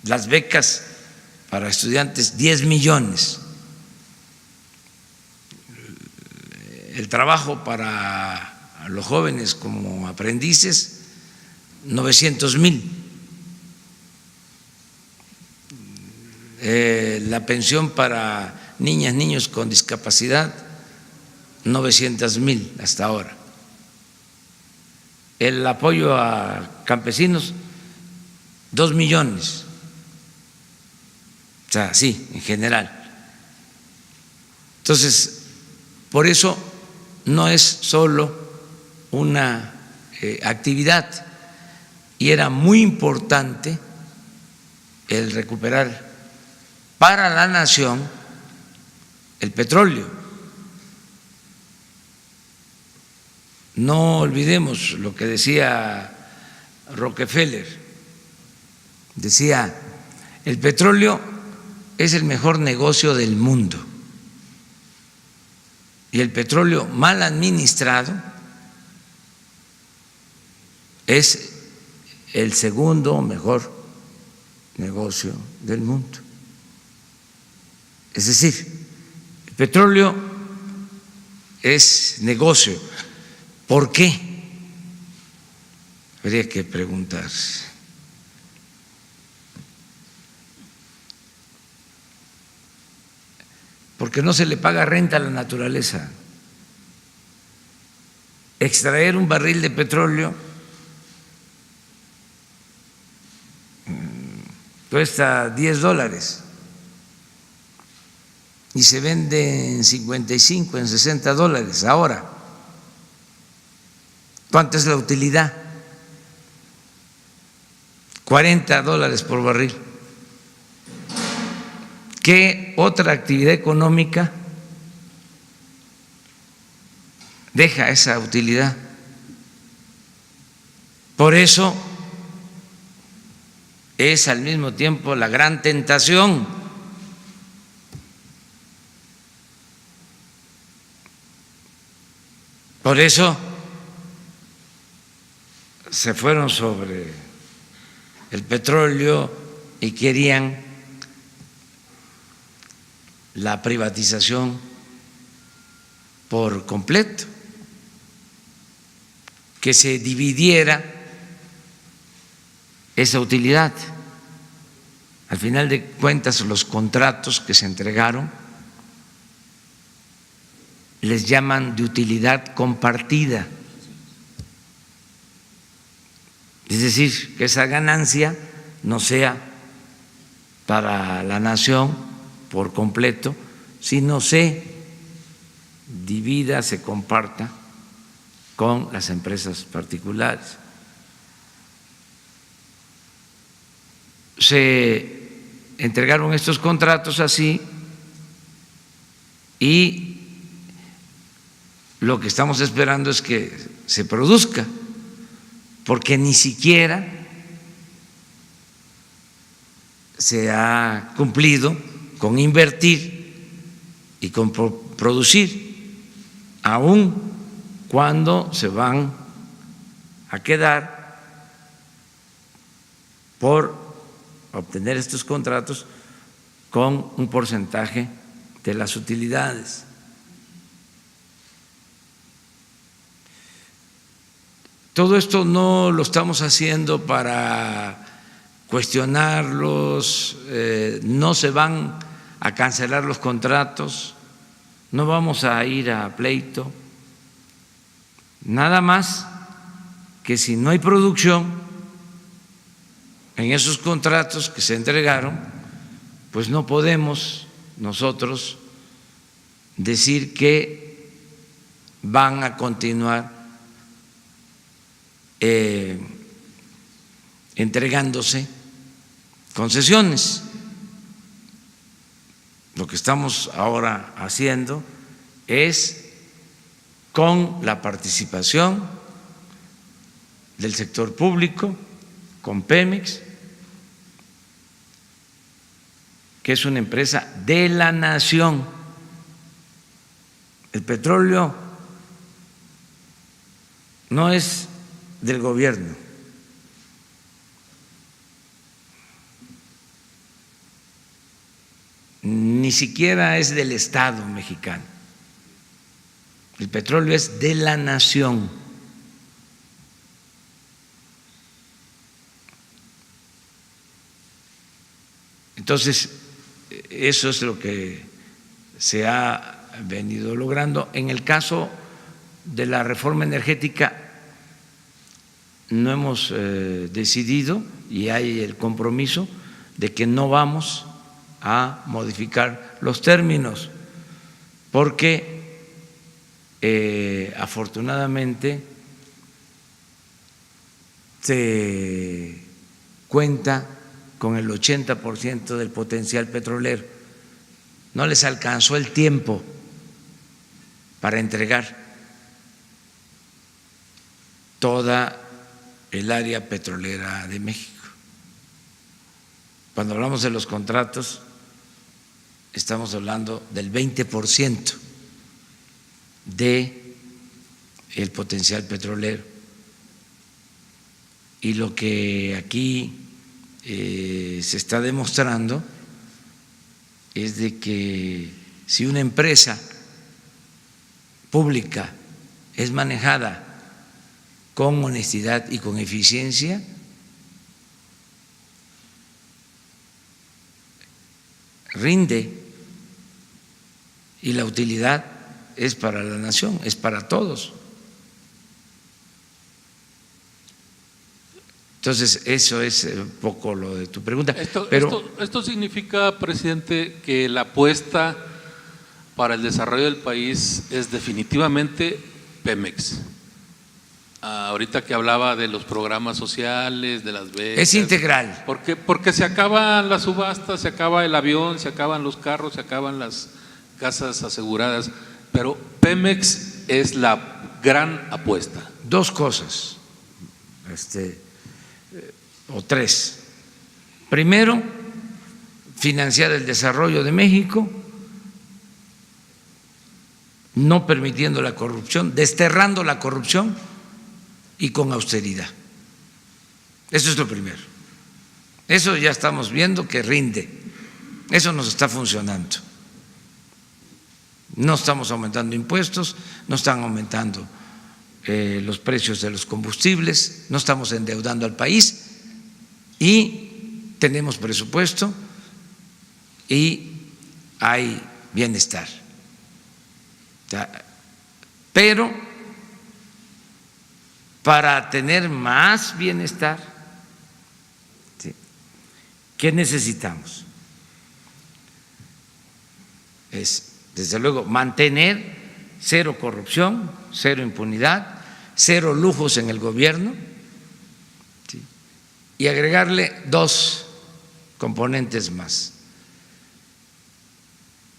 Las becas para estudiantes, 10 millones. El trabajo para los jóvenes como aprendices, 900,000. La pensión para niñas, niños con discapacidad, 900,000 hasta ahora. El apoyo a campesinos, 2 millones. O sea, sí, en general. Entonces, por eso no es solo una actividad, y era muy importante el recuperar para la nación el petróleo. No olvidemos lo que decía Rockefeller. Decía, el petróleo es el mejor negocio del mundo y el petróleo mal administrado es el segundo mejor negocio del mundo. Es decir, el petróleo es negocio. ¿Por qué? Habría que preguntarse. Porque no se le paga renta a la naturaleza. Extraer un barril de petróleo cuesta $10 y se vende en 55, en $60 ahora. ¿Cuánta es la utilidad? $40 por barril. ¿Qué otra actividad económica deja esa utilidad? Por eso es al mismo tiempo la gran tentación. Por eso se fueron sobre el petróleo y querían la privatización por completo, que se dividiera esa utilidad. Al final de cuentas, los contratos que se entregaron les llaman de utilidad compartida. Es decir, que esa ganancia no sea para la nación por completo, sino se divida, se comparta con las empresas particulares. Se entregaron estos contratos así y lo que estamos esperando es que se produzca, porque ni siquiera se ha cumplido con invertir y con producir, aun cuando se van a quedar por obtener estos contratos con un porcentaje de las utilidades. Todo esto no lo estamos haciendo para cuestionarlos, no se van a cancelar los contratos, no vamos a ir a pleito, nada más que si no hay producción en esos contratos que se entregaron, pues no podemos nosotros decir que van a continuar entregándose concesiones. Lo que estamos ahora haciendo es, con la participación del sector público, con Pemex, que es una empresa de la nación. El petróleo no es del gobierno, ni siquiera es del Estado mexicano. El petróleo es de la nación. Entonces, eso es lo que se ha venido logrando. En el caso de la reforma energética, no hemos decidido, y hay el compromiso de que no vamos a modificar los términos, porque afortunadamente se cuenta con el 80% del potencial petrolero. no les alcanzó el tiempo para entregar toda el área petrolera de México. Cuando hablamos de los contratos, estamos hablando del 20% de el potencial petrolero. Y lo que aquí se está demostrando es de que si una empresa pública es manejada con honestidad y con eficiencia, rinde, y la utilidad es para la nación, es para todos. Entonces, eso es un poco lo de tu pregunta. Esto significa, presidente, que la apuesta para el desarrollo del país es definitivamente Pemex. Ahorita que hablaba de los programas sociales, de las becas. Es integral. Porque se acaban las subastas, se acaba el avión, se acaban los carros, se acaban las casas aseguradas, pero Pemex es la gran apuesta. Dos cosas, o tres. Primero, financiar el desarrollo de México, no permitiendo la corrupción, desterrando la corrupción y con austeridad. Eso es lo primero. Eso ya estamos viendo que rinde. Eso nos está funcionando. No estamos aumentando impuestos, no están aumentando los precios de los combustibles, no estamos endeudando al país y tenemos presupuesto y hay bienestar. Pero para tener más bienestar, ¿sí?, ¿qué necesitamos? Es, desde luego, mantener cero corrupción, cero impunidad, cero lujos en el gobierno, ¿sí?, y agregarle dos componentes más,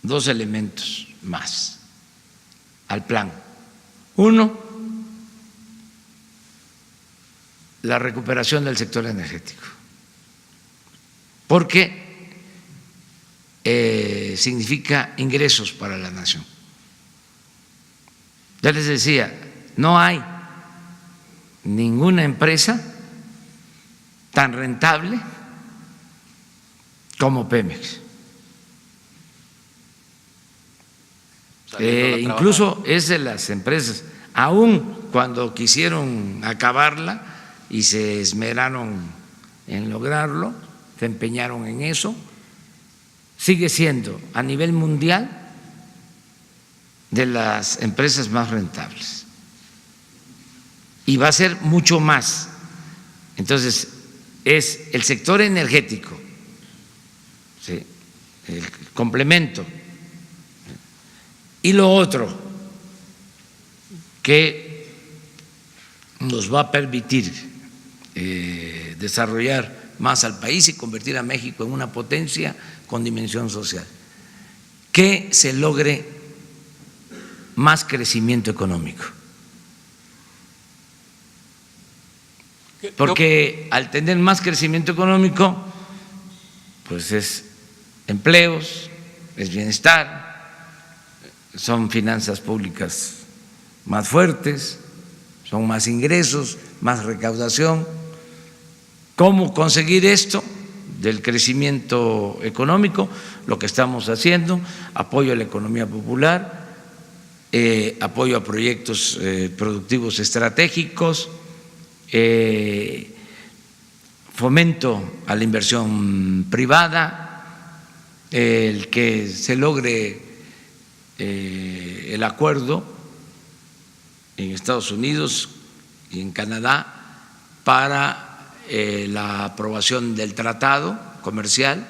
dos elementos más al plan. Uno, la recuperación del sector energético, porque significa ingresos para la nación. Ya les decía, no hay ninguna empresa tan rentable como Pemex. Incluso es de las empresas, aun cuando quisieron acabarla y se esmeraron en lograrlo, se empeñaron en eso, sigue siendo a nivel mundial de las empresas más rentables y va a ser mucho más. Entonces, es el sector energético, ¿sí?, el complemento. Y lo otro que nos va a permitir desarrollar más al país y convertir a México en una potencia con dimensión social, que se logre más crecimiento económico. Porque al tener más crecimiento económico, pues es empleos, es bienestar, son finanzas públicas más fuertes, son más ingresos, más recaudación. ¿Cómo conseguir esto del crecimiento económico? Lo que estamos haciendo, apoyo a la economía popular, apoyo a proyectos productivos estratégicos, fomento a la inversión privada, el que se logre el acuerdo en Estados Unidos y en Canadá para la aprobación del tratado comercial,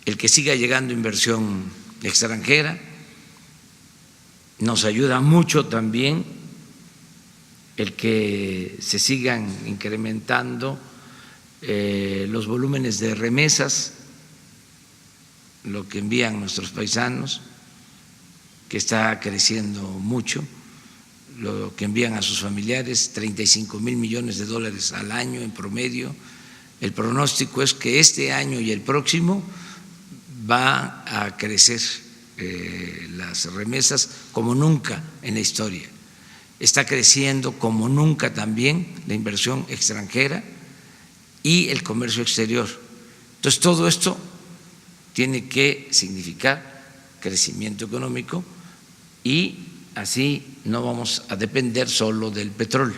el que siga llegando inversión extranjera. Nos ayuda mucho también el que se sigan incrementando los volúmenes de remesas lo que envían nuestros paisanos, que está creciendo mucho, lo que envían a sus familiares, 35,000 millones de dólares al año en promedio. El pronóstico es que este año y el próximo va a crecer las remesas como nunca en la historia. Está creciendo como nunca también la inversión extranjera y el comercio exterior. Entonces, todo esto tiene que significar crecimiento económico y así no vamos a depender solo del petróleo,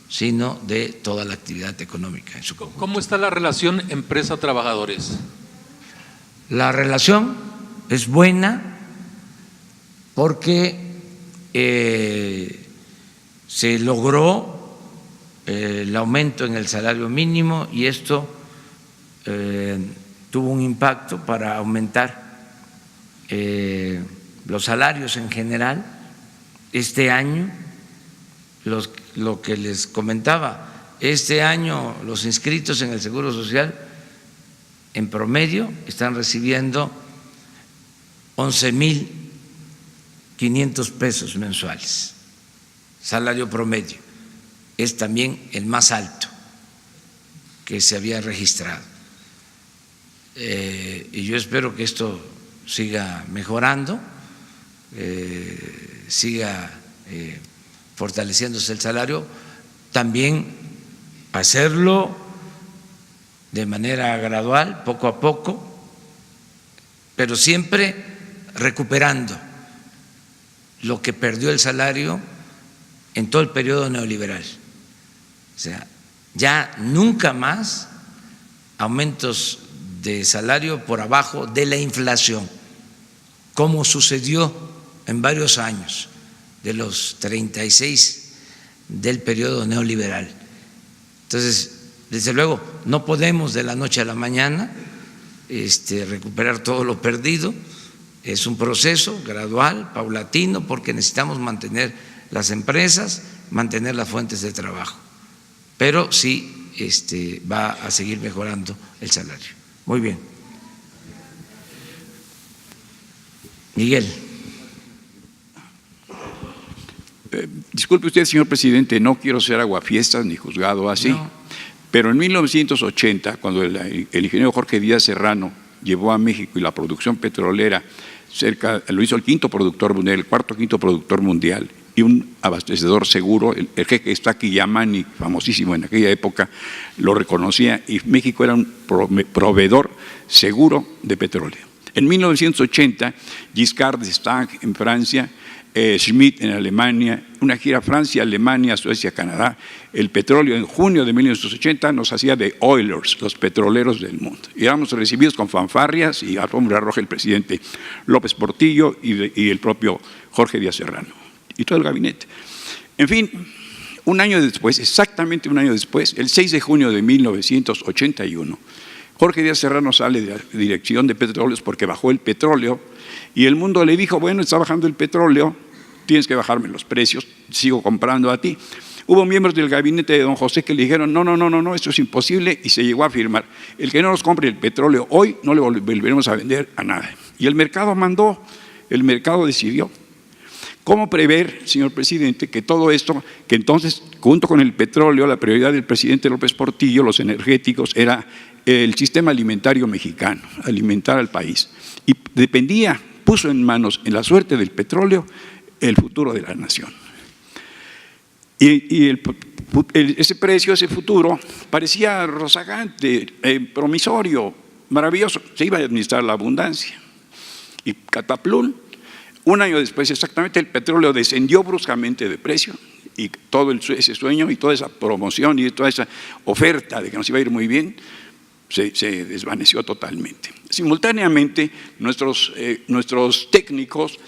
sino de toda la actividad económica en su conjunto. ¿Cómo está la relación empresa-trabajadores? La relación es buena porque se logró el aumento en el salario mínimo y esto tuvo un impacto para aumentar los salarios en general. Este año, lo que les comentaba, este año los inscritos en el Seguro Social en promedio están recibiendo 11,500 pesos mensuales, salario promedio. Es también el más alto que se había registrado. Y yo espero que esto siga mejorando, siga fortaleciéndose el salario, también hacerlo de manera gradual, poco a poco, pero siempre recuperando lo que perdió el salario en todo el periodo neoliberal. O sea, ya nunca más aumentos de salario por abajo de la inflación, como sucedió en varios años de los 36 del periodo neoliberal. Entonces, desde luego, no podemos de la noche a la mañana recuperar todo lo perdido. Es un proceso gradual, paulatino, porque necesitamos mantener las empresas, mantener las fuentes de trabajo. Pero sí va a seguir mejorando el salario. Muy bien. Miguel. Disculpe usted, señor presidente, no quiero ser aguafiestas ni juzgado así, no. Pero en 1980, cuando el ingeniero Jorge Díaz Serrano llevó a México y la producción petrolera lo hizo el quinto productor mundial, el cuarto quinto productor mundial, y un abastecedor seguro, el jeque Staki Yamani, famosísimo en aquella época, lo reconocía, y México era un proveedor seguro de petróleo. En 1980, Giscard d'Estaing en Francia, Schmidt en Alemania, una gira Francia, Alemania, Suecia, Canadá. El petróleo en junio de 1980 nos hacía de oilers, los petroleros del mundo. Y éramos recibidos con fanfarrias y alfombra roja el presidente López Portillo y el propio Jorge Díaz Serrano y todo el gabinete. En fin, un año después, exactamente un año después, el 6 de junio de 1981, Jorge Díaz Serrano sale de la Dirección de Petróleos porque bajó el petróleo y el mundo le dijo, bueno, está bajando el petróleo, tienes que bajarme los precios, sigo comprando a ti. Hubo miembros del gabinete de don José que le dijeron, no, esto es imposible, y se llegó a firmar, el que no nos compre el petróleo hoy no le volveremos a vender a nada. Y el mercado mandó, el mercado decidió. ¿Cómo prever, señor presidente, que todo esto, que entonces, junto con el petróleo, la prioridad del presidente López Portillo, los energéticos, era el sistema alimentario mexicano, alimentar al país? Y dependía, puso en manos, en la suerte del petróleo, el futuro de la nación. Y ese precio, ese futuro, parecía rozagante, promisorio, maravilloso. Se iba a administrar la abundancia. Y cataplum, un año después exactamente, el petróleo descendió bruscamente de precio y todo ese sueño y toda esa promoción y toda esa oferta de que nos iba a ir muy bien se desvaneció totalmente. Simultáneamente, nuestros técnicos,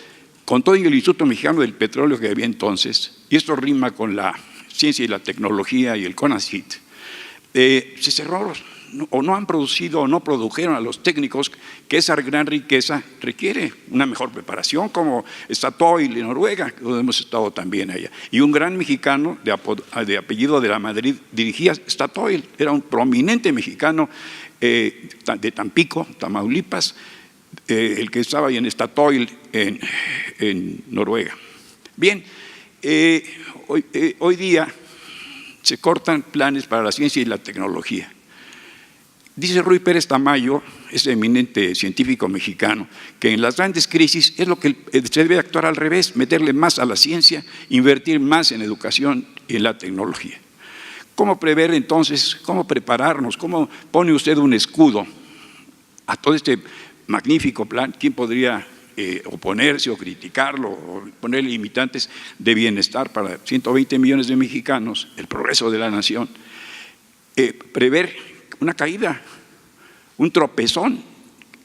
con todo el Instituto Mexicano del Petróleo que había entonces, y esto rima con la ciencia y la tecnología y el CONACYT, se cerró o no han producido o no produjeron a los técnicos que esa gran riqueza requiere una mejor preparación, como Statoil en Noruega, donde hemos estado también allá. Y un gran mexicano de apellido de la Madrid dirigía Statoil, era un prominente mexicano de Tampico, Tamaulipas, el que estaba ahí en Statoil en Noruega. Bien, hoy día se cortan planes para la ciencia y la tecnología. Dice Ruy Pérez Tamayo, ese eminente científico mexicano, que en las grandes crisis es lo que se debe actuar al revés, meterle más a la ciencia, invertir más en educación y en la tecnología. ¿Cómo prever entonces, cómo prepararnos, cómo pone usted un escudo a todo este magnífico plan? ¿Quién podría oponerse o criticarlo o poner limitantes de bienestar para 120 millones de mexicanos, el progreso de la nación? Prever una caída, un tropezón,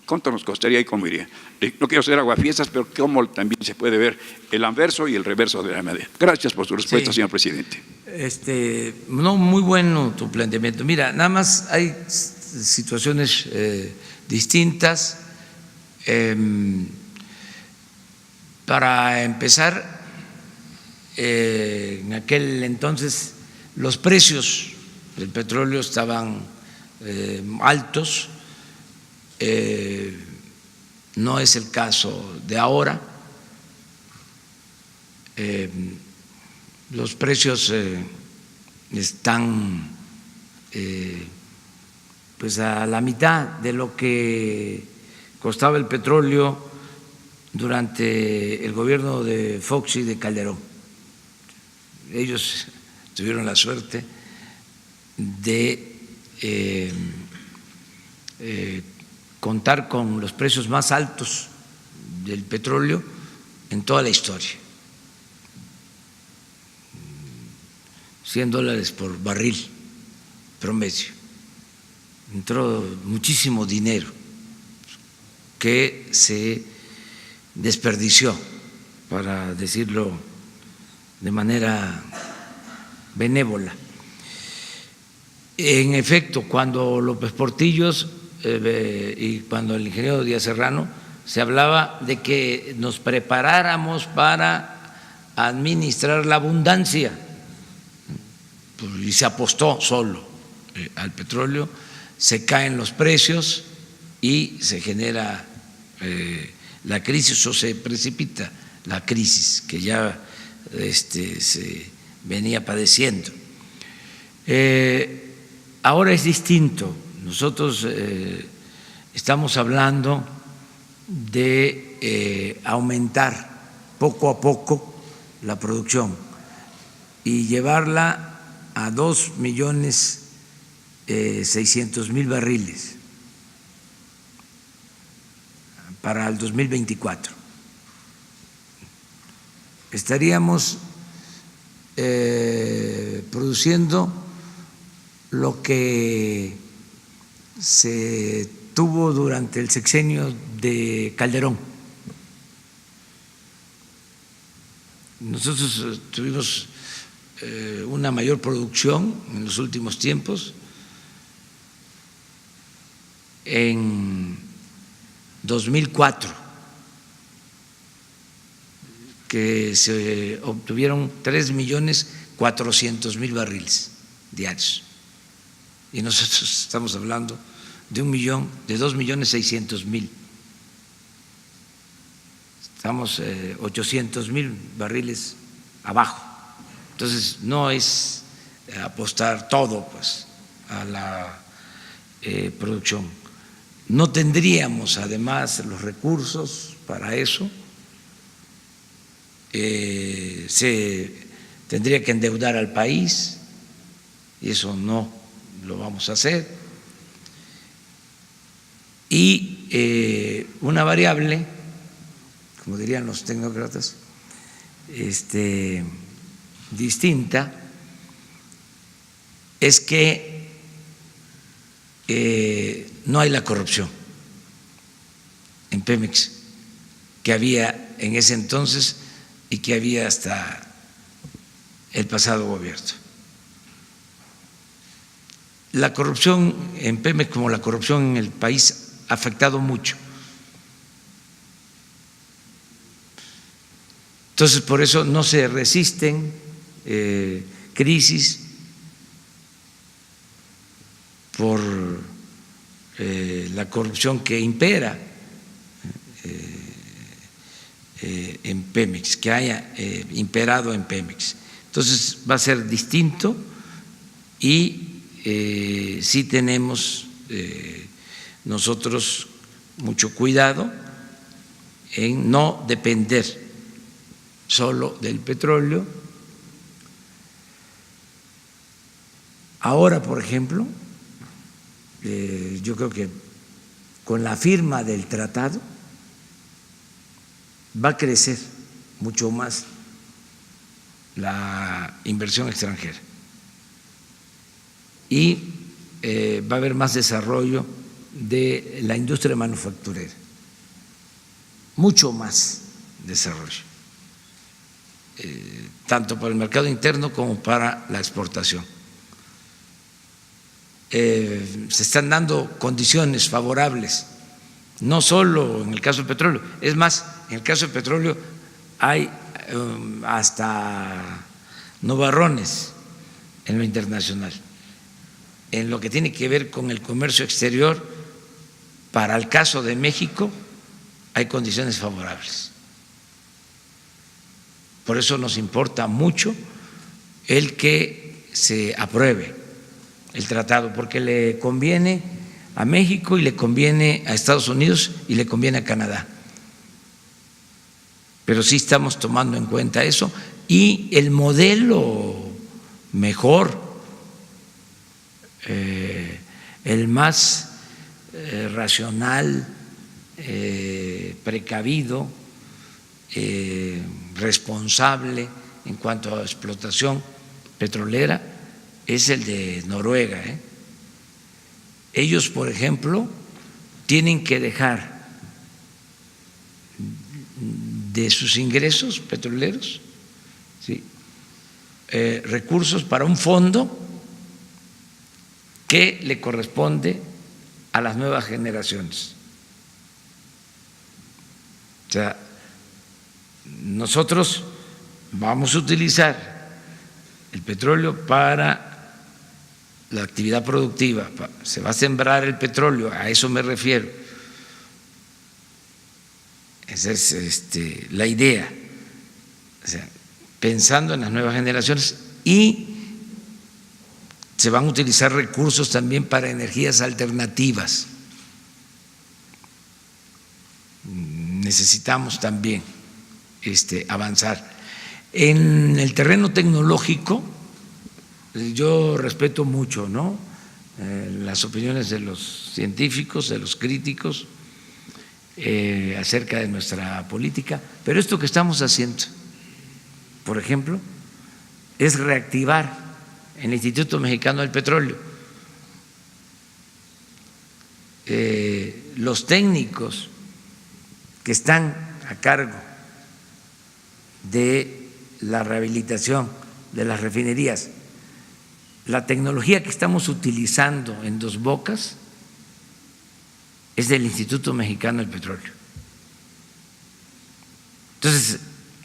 ¿cuánto nos costaría y cómo iría? No quiero ser aguafiestas, pero cómo también se puede ver el anverso y el reverso de la medalla. Gracias por su respuesta, señor presidente. No, muy bueno tu planteamiento. Mira, nada más hay situaciones distintas. Para empezar, en aquel entonces los precios del petróleo estaban altos, no es el caso de ahora. Los precios están pues a la mitad de lo que costaba el petróleo durante el gobierno de Fox y de Calderón. Ellos tuvieron la suerte de contar con los precios más altos del petróleo en toda la historia. $100 por barril promedio. Entró muchísimo dinero que se desperdició, para decirlo de manera benévola. En efecto, cuando López Portillos y cuando el ingeniero Díaz Serrano se hablaba de que nos preparáramos para administrar la abundancia, y se apostó solo al petróleo, se caen los precios y se genera la crisis o se precipita la crisis que ya se venía padeciendo. Ahora es distinto. Nosotros estamos hablando de aumentar poco a poco la producción y llevarla a 2.600.000 barriles para el 2024. Estaríamos produciendo lo que se tuvo durante el sexenio de Calderón. Nosotros tuvimos una mayor producción en los últimos tiempos. En 2004, que se obtuvieron 3.400.000 barriles diarios, y nosotros estamos hablando de 2.600.000. Estamos 800.000 barriles abajo. Entonces no es apostar todo pues a la producción. No tendríamos además los recursos para eso. Se tendría que endeudar al país y eso no lo vamos a hacer. Y una variable, como dirían los tecnócratas, distinta, es que no hay la corrupción en Pemex que había en ese entonces y que había hasta el pasado gobierno. La corrupción en Pemex, como la corrupción en el país, ha afectado mucho. Entonces, por eso no se resisten crisis por la corrupción que impera en Pemex, que haya imperado en Pemex. Entonces va a ser distinto y sí tenemos nosotros mucho cuidado en no depender solo del petróleo. Ahora, por ejemplo, yo creo que con la firma del tratado va a crecer mucho más la inversión extranjera y va a haber más desarrollo de la industria manufacturera, mucho más desarrollo, tanto para el mercado interno como para la exportación. Se están dando condiciones favorables, no solo en el caso del petróleo, es más, en el caso del petróleo hay hasta nubarrones en lo internacional. En lo que tiene que ver con el comercio exterior, para el caso de México hay condiciones favorables. Por eso nos importa mucho el que se apruebe el tratado, porque le conviene a México y le conviene a Estados Unidos y le conviene a Canadá. Pero sí estamos tomando en cuenta eso y el modelo mejor, el más racional, precavido, responsable en cuanto a explotación petrolera es el de Noruega. Ellos, por ejemplo, tienen que dejar de sus ingresos petroleros, ¿sí?, recursos para un fondo que le corresponde a las nuevas generaciones. O sea, nosotros vamos a utilizar el petróleo para la actividad productiva, se va a sembrar el petróleo, a eso me refiero. Esa es la idea, o sea, pensando en las nuevas generaciones, y se van a utilizar recursos también para energías alternativas. Necesitamos también avanzar. En el terreno tecnológico, yo respeto mucho, ¿no?, las opiniones de los científicos, de los críticos acerca de nuestra política, pero esto que estamos haciendo, por ejemplo, es reactivar el Instituto Mexicano del Petróleo. Los técnicos que están a cargo de la rehabilitación de las refinerías, la tecnología que estamos utilizando en Dos Bocas es del Instituto Mexicano del Petróleo. Entonces,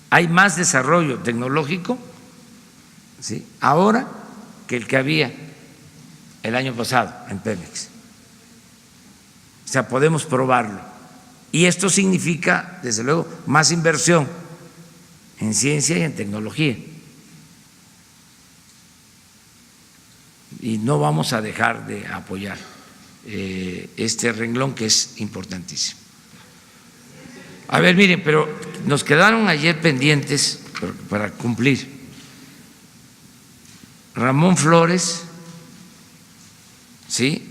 hay más desarrollo tecnológico, ¿sí?, ahora que el que había el año pasado en Pemex. O sea, podemos probarlo. Y esto significa, desde luego, más inversión en ciencia y en tecnología. Y no vamos a dejar de apoyar este renglón que es importantísimo. A ver, miren, pero nos quedaron ayer pendientes para cumplir. Ramón Flores, ¿sí?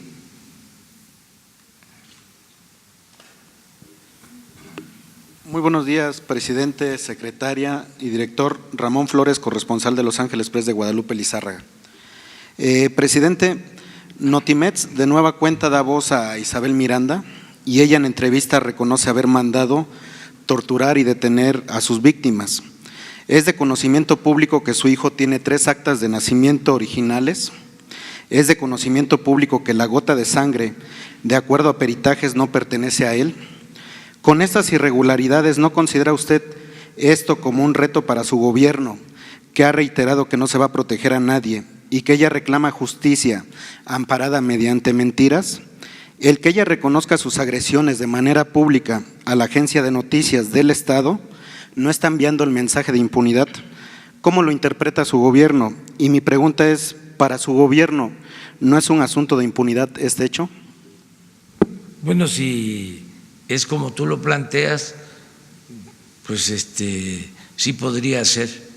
Muy buenos días, presidente, secretaria y director. Ramón Flores, corresponsal de Los Ángeles Press de Guadalupe, Lizárraga. Presidente, Notimex de nueva cuenta da voz a Isabel Miranda y ella en entrevista reconoce haber mandado torturar y detener a sus víctimas. Es de conocimiento público que su hijo tiene 3 actas de nacimiento originales. Es de conocimiento público que la gota de sangre, de acuerdo a peritajes, no pertenece a él. Con estas irregularidades, ¿no considera usted esto como un reto para su gobierno, que ha reiterado que no se va a proteger a nadie y que ella reclama justicia amparada mediante mentiras? El que ella reconozca sus agresiones de manera pública a la agencia de noticias del Estado no está enviando el mensaje de impunidad. ¿Cómo lo interpreta su gobierno? Y mi pregunta es, para su gobierno, ¿no es un asunto de impunidad este hecho? Bueno, si es como tú lo planteas, pues sí podría ser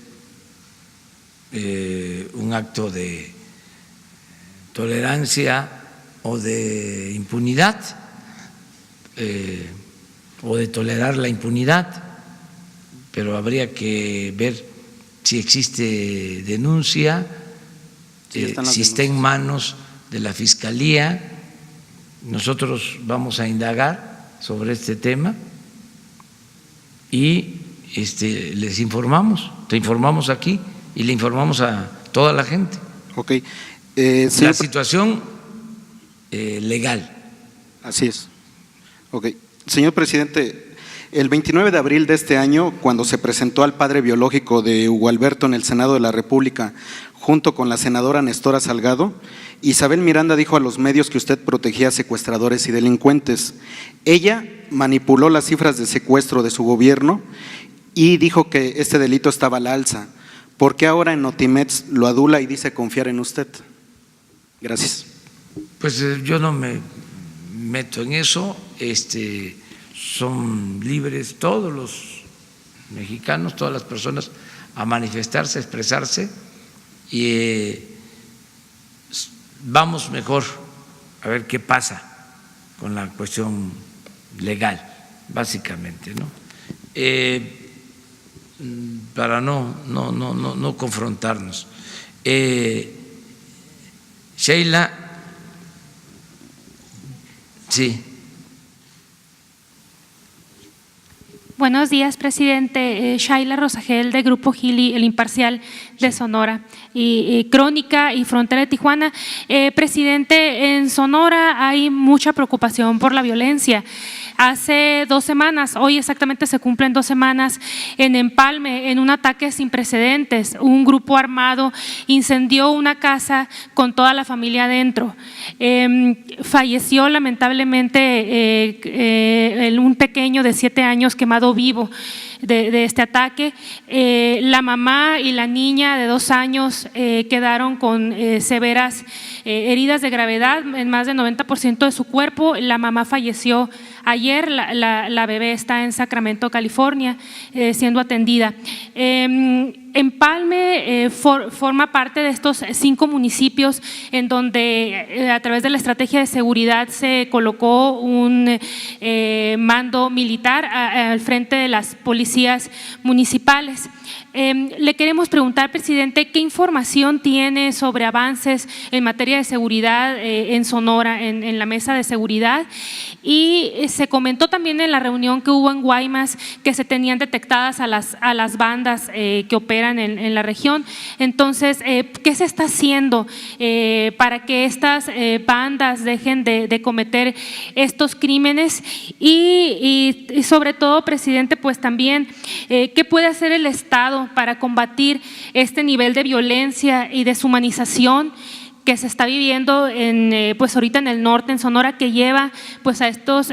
un acto de tolerancia o de impunidad, o de tolerar la impunidad, pero habría que ver si existe denuncia, si está en manos de la Fiscalía. Nosotros vamos a indagar sobre este tema y les informamos, te informamos aquí y le informamos a toda la gente. Ok. La situación legal. Así es. Ok. Señor presidente, el 29 de abril de este año, cuando se presentó al padre biológico de Hugo Alberto en el Senado de la República, junto con la senadora Nestora Salgado, Isabel Miranda dijo a los medios que usted protegía a secuestradores y delincuentes. Ella manipuló las cifras de secuestro de su gobierno y dijo que este delito estaba al alza. ¿Por qué ahora en Notimex lo adula y dice confiar en usted? Gracias. Pues yo no me meto en eso. Son libres todos los mexicanos, todas las personas a manifestarse, a expresarse, y vamos mejor a ver qué pasa con la cuestión legal, básicamente, ¿no? Para no confrontarnos. Sheila, sí. Buenos días, presidente. Shaila Rosagel, de Grupo Gili, El Imparcial de Sonora, y Crónica y Frontera de Tijuana. Presidente, en Sonora hay mucha preocupación por la violencia. Hace 2 semanas, hoy exactamente se cumplen 2 semanas, en Empalme, en un ataque sin precedentes, un grupo armado incendió una casa con toda la familia adentro. Falleció lamentablemente un pequeño de 7 años quemado vivo de este ataque. La mamá y la niña de 2 años quedaron con severas heridas de gravedad en más del 90% de su cuerpo. La mamá falleció ayer, la bebé está en Sacramento, California, siendo atendida. Empalme forma parte de estos 5 municipios en donde a través de la estrategia de seguridad se colocó un mando militar al frente de las policías municipales. Le queremos preguntar, presidente, ¿qué información tiene sobre avances en materia de seguridad en Sonora, en la mesa de seguridad? Y se comentó también en la reunión que hubo en Guaymas que se tenían detectadas a las bandas que operan en la región. Entonces, ¿qué se está haciendo para que estas bandas dejen de cometer estos crímenes? Y sobre todo, presidente, pues también, ¿qué puede hacer el Estado para combatir este nivel de violencia y deshumanización que se está viviendo pues ahorita en el norte, en Sonora, que lleva pues a estos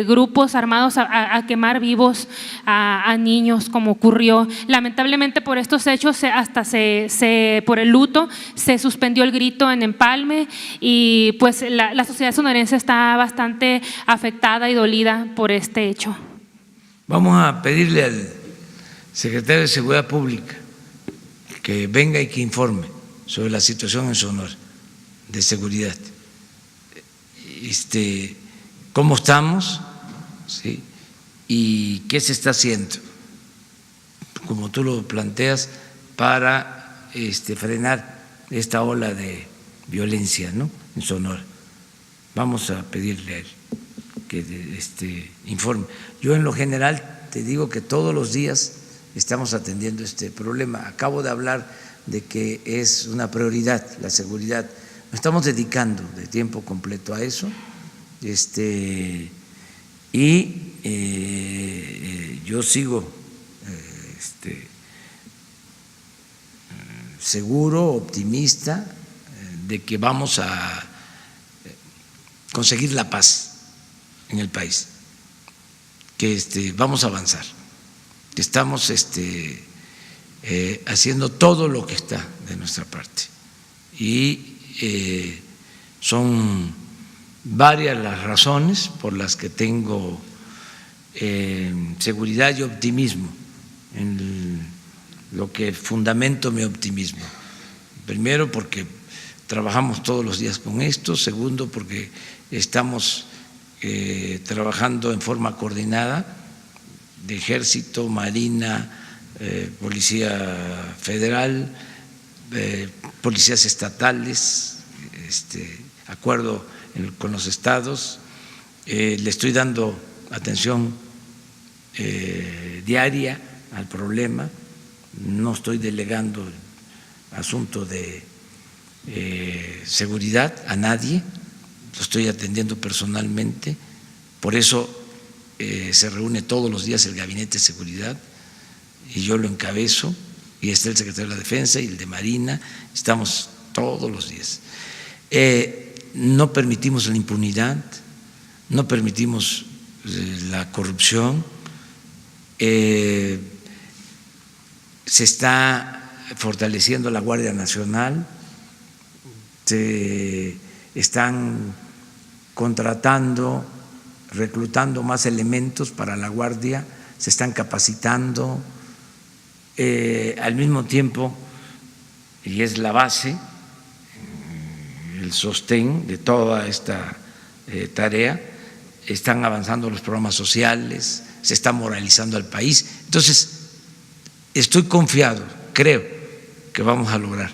grupos armados a quemar vivos a niños, como ocurrió? Lamentablemente por estos hechos, hasta por el luto, se suspendió el grito en Empalme, y pues la sociedad sonorense está bastante afectada y dolida por este hecho. Vamos a pedirle al secretario de Seguridad Pública que venga y que informe sobre la situación en Sonora de seguridad, cómo estamos, ¿sí? Y qué se está haciendo, como tú lo planteas, para frenar esta ola de violencia, ¿no?, en Sonora. Vamos a pedirle a él que informe. Yo en lo general te digo que todos los días estamos atendiendo este problema. Acabo de hablar de que es una prioridad la seguridad. Nos estamos dedicando de tiempo completo a eso, y yo sigo seguro, optimista de que vamos a conseguir la paz en el país, que vamos a avanzar. estamos haciendo todo lo que está de nuestra parte y son varias las razones por las que tengo seguridad y optimismo, en lo que fundamento mi optimismo. Primero, porque trabajamos todos los días con esto. Segundo, porque estamos trabajando en forma coordinada de Ejército, Marina, Policía Federal, policías estatales, acuerdo con los estados. Le estoy dando atención diaria al problema, no estoy delegando el asunto de seguridad a nadie, lo estoy atendiendo personalmente. Por eso se reúne todos los días el Gabinete de Seguridad y yo lo encabezo, y está el secretario de la Defensa y el de Marina, estamos todos los días. No permitimos la impunidad, no permitimos la corrupción, se está fortaleciendo la Guardia Nacional, se están contratando, reclutando más elementos para la Guardia, se están capacitando, al mismo tiempo, y es la base, el sostén de toda esta tarea, están avanzando los programas sociales, se está moralizando al país. Entonces, estoy confiado, creo que vamos a lograr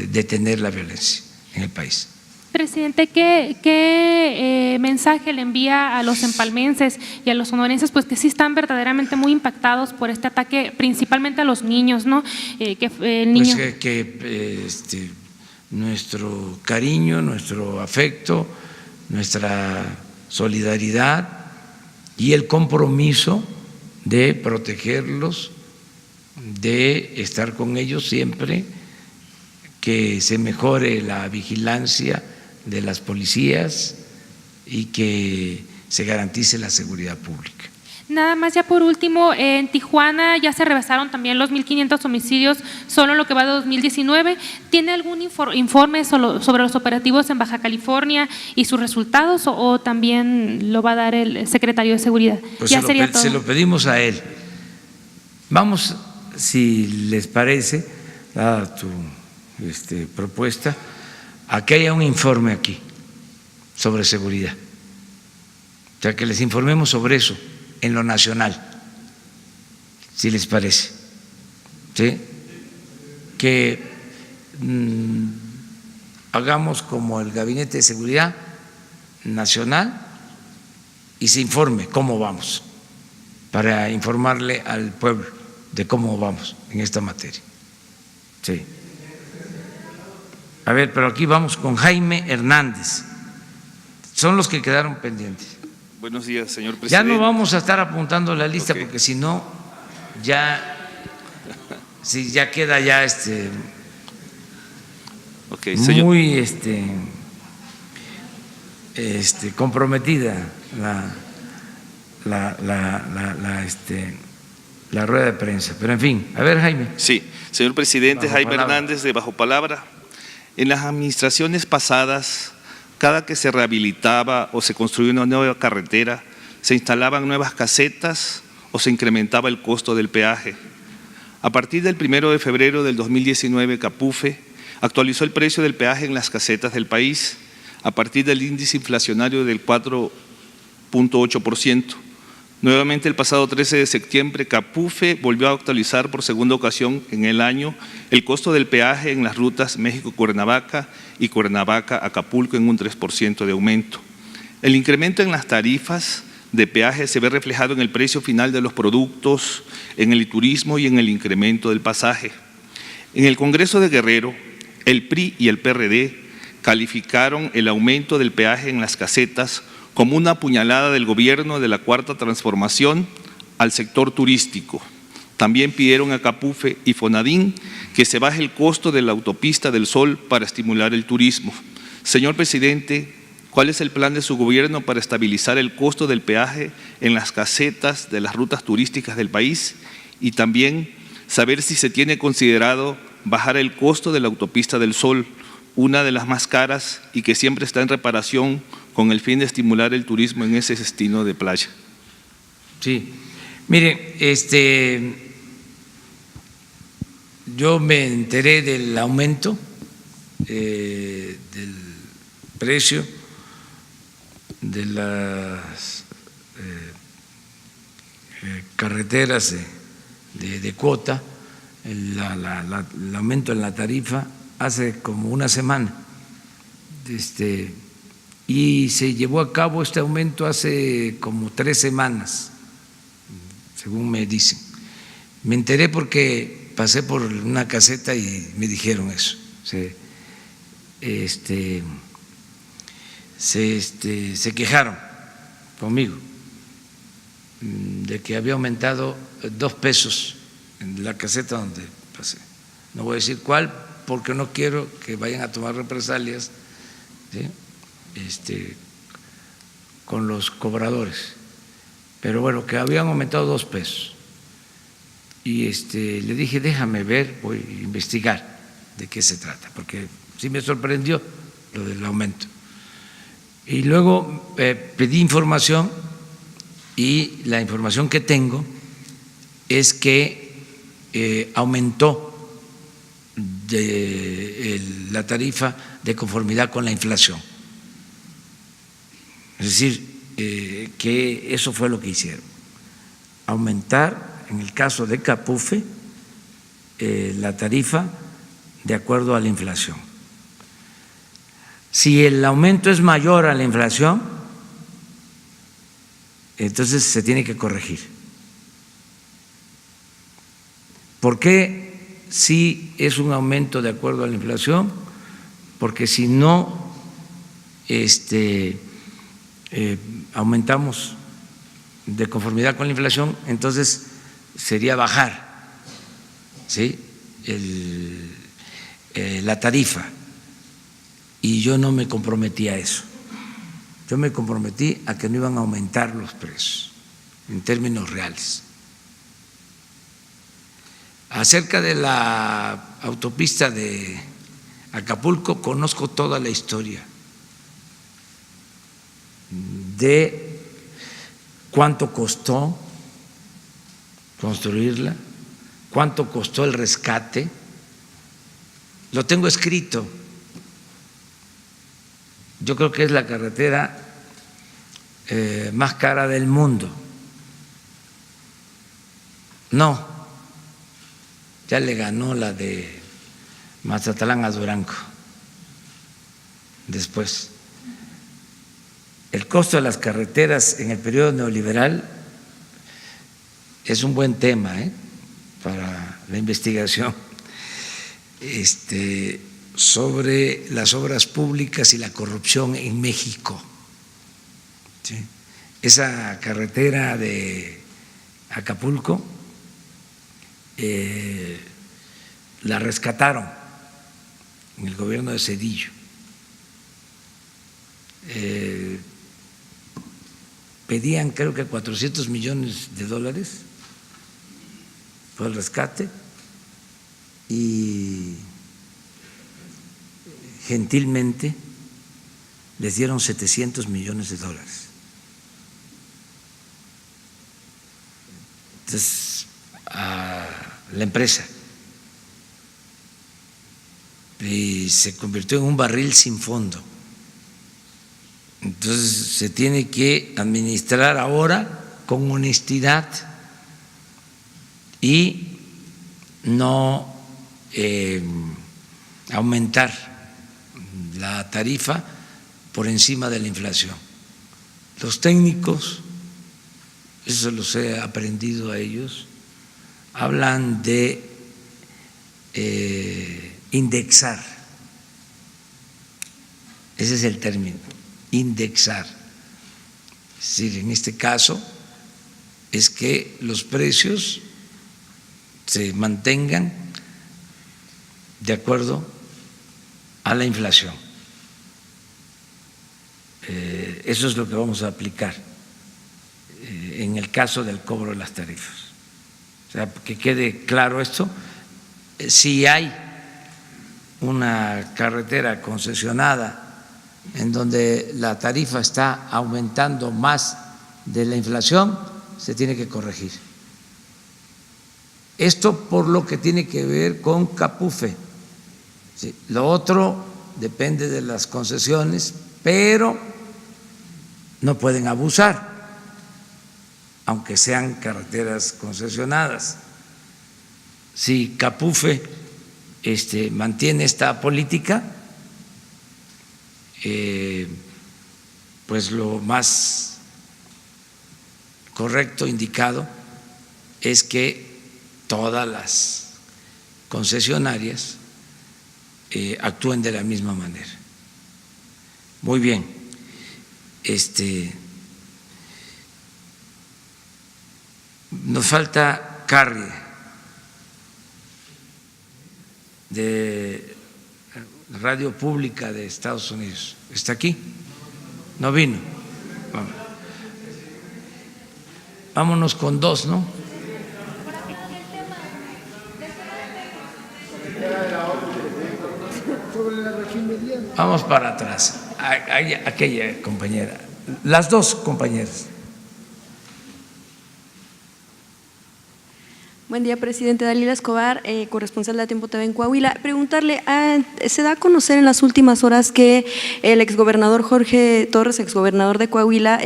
detener la violencia en el país. Presidente, ¿qué mensaje le envía a los empalmenses y a los sonorenses, pues que sí están verdaderamente muy impactados por este ataque, principalmente a los niños, ¿no? El niño… Pues que nuestro cariño, nuestro afecto, nuestra solidaridad y el compromiso de protegerlos, de estar con ellos siempre, que se mejore la vigilancia de las policías y que se garantice la seguridad pública. Nada más ya por último, en Tijuana ya se rebasaron también los 1.500 homicidios solo en lo que va de 2019. ¿Tiene algún informe sobre los operativos en Baja California y sus resultados o también lo va a dar el secretario de Seguridad? Pues ya se lo pedimos a él. Vamos, si les parece, dada tu propuesta, a que haya un informe aquí sobre seguridad, o sea, que les informemos sobre eso en lo nacional, si les parece, ¿sí? Que hagamos como el Gabinete de Seguridad Nacional y se informe cómo vamos, para informarle al pueblo de cómo vamos en esta materia. Sí. A ver, pero aquí vamos con Jaime Hernández. Son los que quedaron pendientes. Buenos días, señor presidente. Ya no vamos a estar apuntando la lista, okay, porque si no, ya queda ya okay, señor. Muy comprometida la rueda de prensa. Pero en fin, a ver, Jaime. Sí, señor presidente, Bajo Jaime palabra. Hernández de Bajo Palabra. En las administraciones pasadas, cada que se rehabilitaba o se construía una nueva carretera, se instalaban nuevas casetas o se incrementaba el costo del peaje. A partir del 1 de febrero del 2019, Capufe actualizó el precio del peaje en las casetas del país a partir del índice inflacionario del 4.8%. Nuevamente, el pasado 13 de septiembre, Capufe volvió a actualizar por segunda ocasión en el año el costo del peaje en las rutas México-Cuernavaca y Cuernavaca-Acapulco en un 3% de aumento. El incremento en las tarifas de peaje se ve reflejado en el precio final de los productos, en el turismo y en el incremento del pasaje. En el Congreso de Guerrero, el PRI y el PRD calificaron el aumento del peaje en las casetas como una puñalada del gobierno de la Cuarta Transformación al sector turístico. También pidieron a Capufe y Fonadín que se baje el costo de la autopista del Sol para estimular el turismo. Señor presidente, ¿Cuál es el plan de su gobierno para estabilizar el costo del peaje en las casetas de las rutas turísticas del país? Y también saber si se tiene considerado bajar el costo de la autopista del Sol, una de las más caras y que siempre está en reparación con el fin de estimular el turismo en ese destino de playa. Sí, mire, yo me enteré del aumento del precio de las carreteras de cuota, el aumento en la tarifa hace como una semana, y se llevó a cabo este aumento hace como 3 semanas, según me dicen. Me enteré porque pasé por una caseta y me dijeron eso. Se quejaron conmigo de que había aumentado 2 pesos en la caseta donde pasé. No voy a decir cuál porque no quiero que vayan a tomar represalias, ¿sí? Con los cobradores, pero bueno, que habían aumentado 2 pesos. Y le dije, déjame ver, voy a investigar de qué se trata, porque sí me sorprendió lo del aumento. Y luego pedí información, y la información que tengo es que aumentó la tarifa de conformidad con la inflación. Es decir, que eso fue lo que hicieron, aumentar, en el caso de Capufe, la tarifa de acuerdo a la inflación. Si el aumento es mayor a la inflación, entonces se tiene que corregir. ¿Por qué si es un aumento de acuerdo a la inflación? Porque si no aumentamos de conformidad con la inflación, entonces sería bajar, ¿sí?, la tarifa, y yo no me comprometí a eso. Yo me comprometí a que no iban a aumentar los precios en términos reales. Acerca de la autopista de Acapulco, conozco toda la historia de cuánto costó construirla, cuánto costó el rescate. Lo tengo escrito. Yo creo que es la carretera más cara del mundo. No, ya le ganó la de Mazatlán a Durango después. El costo de las carreteras en el periodo neoliberal es un buen tema para la investigación sobre las obras públicas y la corrupción en México. ¿Sí? Esa carretera de Acapulco la rescataron en el gobierno de Zedillo. Pedían creo que $400 millones fue el rescate, y gentilmente les dieron $700 millones. Entonces, a la empresa, y se convirtió en un barril sin fondo. Entonces se tiene que administrar ahora con honestidad y no aumentar la tarifa por encima de la inflación. Los técnicos, eso los he aprendido a ellos, hablan de indexar. Ese es el término, indexar. Es decir, en este caso es que los precios se mantengan de acuerdo a la inflación. Eso es lo que vamos a aplicar en el caso del cobro de las tarifas. O sea, que quede claro esto. Si hay una carretera concesionada en donde la tarifa está aumentando más de la inflación, se tiene que corregir. Esto por lo que tiene que ver con Capufe. Sí, lo otro depende de las concesiones, pero no pueden abusar, aunque sean carreteras concesionadas. Si Capufe mantiene esta política, pues lo más correcto, indicado, es que todas las concesionarias actúen de la misma manera. Muy bien. Nos falta Carrie de Radio Pública de Estados Unidos. ¿Está aquí? No vino. Vámonos con dos, ¿no? Vamos para atrás. Aquella compañera, las dos compañeras. Buen día, presidente. Dalila Escobar, corresponsal de A Tiempo TV en Coahuila. Preguntarle, se da a conocer en las últimas horas que el exgobernador Jorge Torres, exgobernador de Coahuila,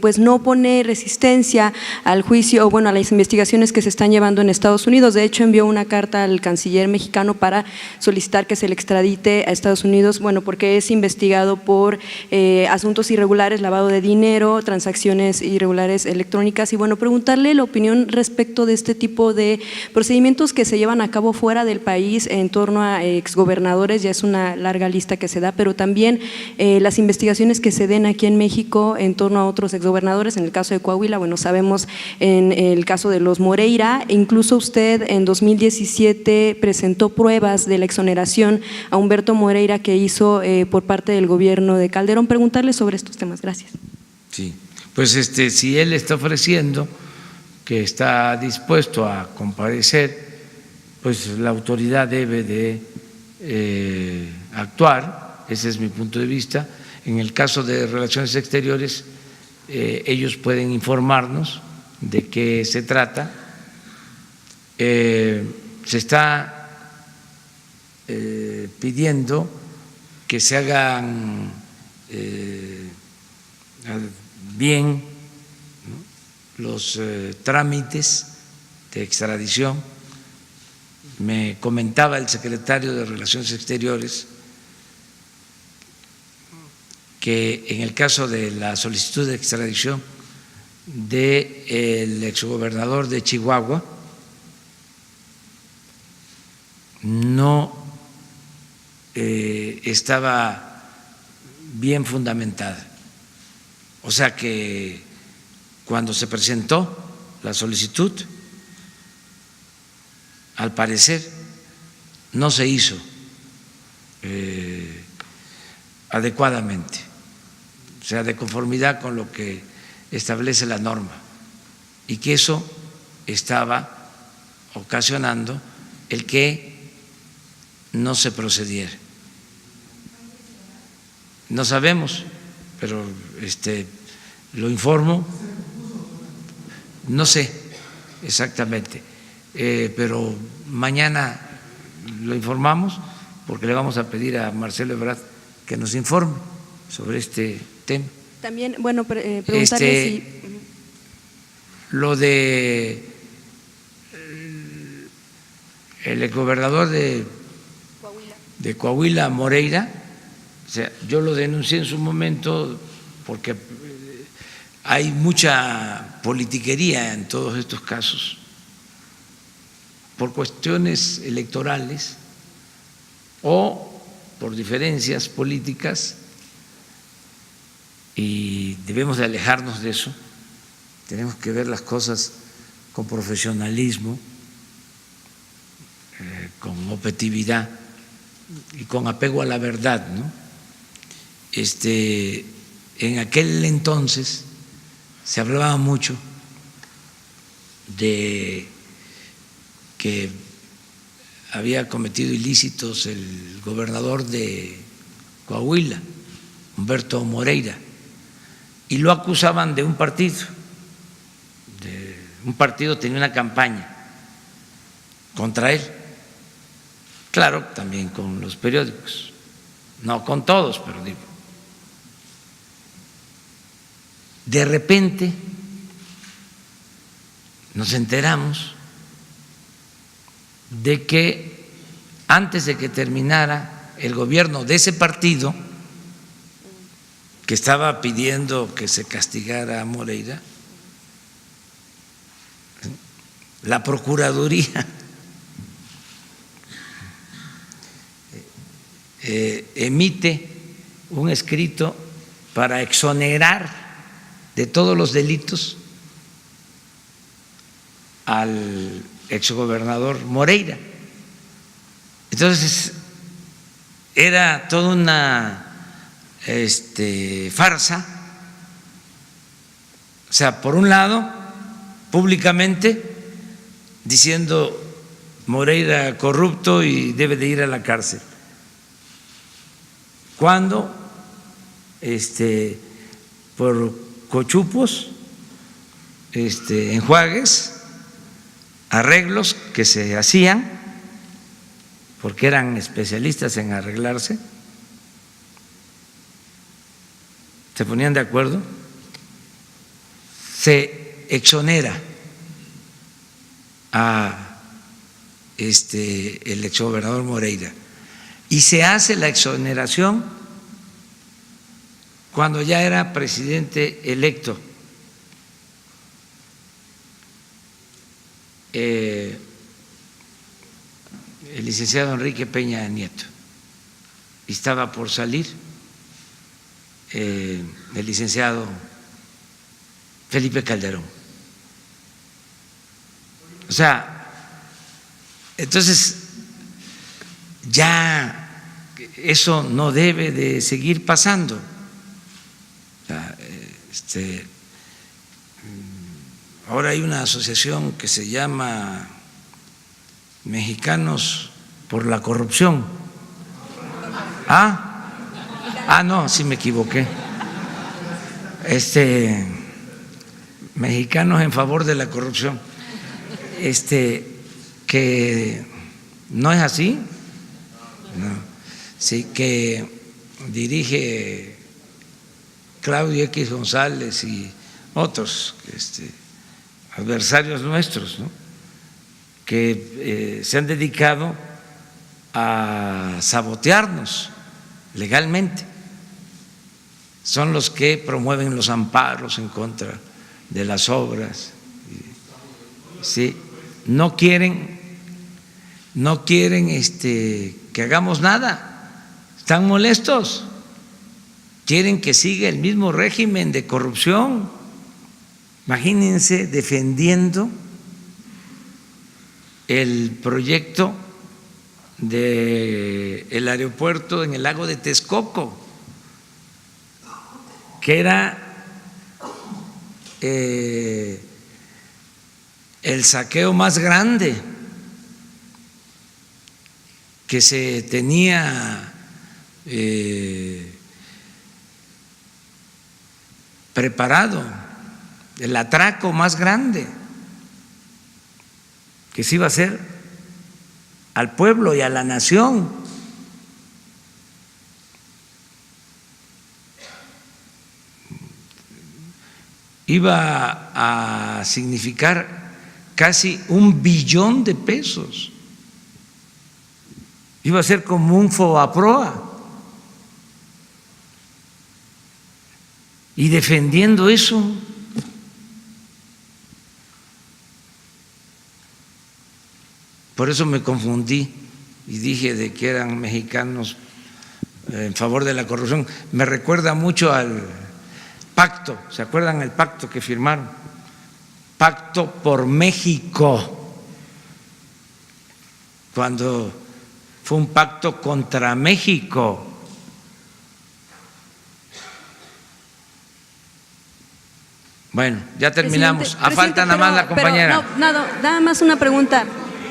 pues no pone resistencia al juicio, o bueno, a las investigaciones que se están llevando en Estados Unidos. De hecho, envió una carta al canciller mexicano para solicitar que se le extradite a Estados Unidos, bueno, porque es investigado por asuntos irregulares, lavado de dinero, transacciones irregulares electrónicas. Y bueno, preguntarle la opinión respecto de este tipo de procedimientos que se llevan a cabo fuera del país en torno a exgobernadores. Ya es una larga lista que se da, pero también las investigaciones que se den aquí en México en torno a otros exgobernadores. En el caso de Coahuila, bueno, sabemos en el caso de los Moreira, incluso usted en 2017 presentó pruebas de la exoneración a Humberto Moreira que hizo por parte del gobierno de Calderón. Preguntarle sobre estos temas. Gracias. Sí, pues si él está ofreciendo que está dispuesto a comparecer, pues la autoridad debe de actuar. Ese es mi punto de vista. En el caso de Relaciones Exteriores, ellos pueden informarnos de qué se trata. Se está pidiendo que se hagan bien los trámites de extradición. Me comentaba el secretario de Relaciones Exteriores que en el caso de la solicitud de extradición del exgobernador de Chihuahua no estaba bien fundamentada. O sea que cuando se presentó la solicitud, al parecer no se hizo adecuadamente, o sea, de conformidad con lo que establece la norma, y que eso estaba ocasionando el que no se procediera. No sabemos, pero lo informo. No sé exactamente, pero mañana lo informamos, porque le vamos a pedir a Marcelo Ebrard que nos informe sobre este tema. También, bueno, preguntarle si… Lo de el exgobernador de Coahuila, Moreira, o sea, yo lo denuncié en su momento porque hay mucha politiquería en todos estos casos por cuestiones electorales o por diferencias políticas, y debemos de alejarnos de eso. Tenemos que ver las cosas con profesionalismo, con objetividad y con apego a la verdad, ¿no? en aquel entonces se hablaba mucho de que había cometido ilícitos el gobernador de Coahuila, Humberto Moreira, y lo acusaban de un partido. Un partido tenía una campaña contra él, claro, también con los periódicos, no con todos, pero digo. De repente nos enteramos de que antes de que terminara el gobierno de ese partido, que estaba pidiendo que se castigara a Moreira, la Procuraduría emite un escrito para exonerar de todos los delitos al exgobernador Moreira. Entonces era toda una farsa. O sea, por un lado, públicamente diciendo Moreira corrupto y debe de ir a la cárcel, cuando por cochupos, enjuagues, arreglos que se hacían, porque eran especialistas en arreglarse, se ponían de acuerdo, se exonera a el exgobernador Moreira y se hace la exoneración cuando ya era presidente electo el licenciado Enrique Peña Nieto, y estaba por salir el licenciado Felipe Calderón. O sea, entonces ya eso no debe de seguir pasando. O sea, ahora hay una asociación que se llama Mexicanos por la Corrupción. No, sí me equivoqué. Mexicanos en favor de la corrupción. Que no es así, no. Sí, que dirige Claudio X González y otros adversarios nuestros, ¿no?, que se han dedicado a sabotearnos legalmente. Son los que promueven los amparos en contra de las obras. Sí, no quieren que hagamos nada, están molestos, quieren que siga el mismo régimen de corrupción. Imagínense defendiendo el proyecto del aeropuerto en el lago de Texcoco, que era el saqueo más grande que se tenía preparado, el atraco más grande que se iba a hacer al pueblo y a la nación. Iba a significar casi $1 billón de pesos. Iba a ser como un FOBAPROA. Y defendiendo eso, por eso me confundí y dije de que eran mexicanos en favor de la corrupción. Me recuerda mucho al pacto, ¿se acuerdan el pacto que firmaron? Pacto por México, cuando fue un pacto contra México. Bueno, ya terminamos. Presidente, Falta nada más la compañera. Nada más una pregunta.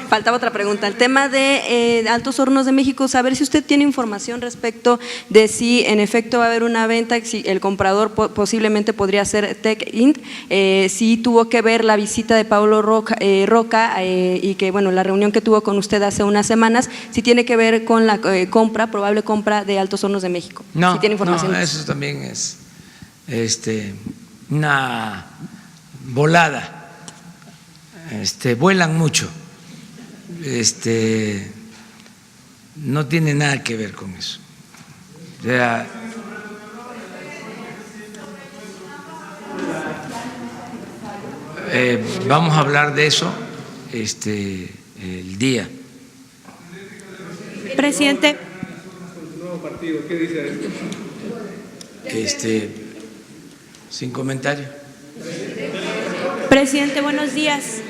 Faltaba otra pregunta. El tema de Altos Hornos de México, saber si usted tiene información respecto de si en efecto va a haber una venta, si el comprador posiblemente podría ser Tech Int, si tuvo que ver la visita de Pablo Roca y que, bueno, la reunión que tuvo con usted hace unas semanas, si tiene que ver con la probable compra de Altos Hornos de México. No, si tiene información. no, eso también es una volada. Vuelan mucho. No tiene nada que ver con eso. O sea, vamos a hablar de eso el día. Presidente. Sin comentario. Presidente, buenos días.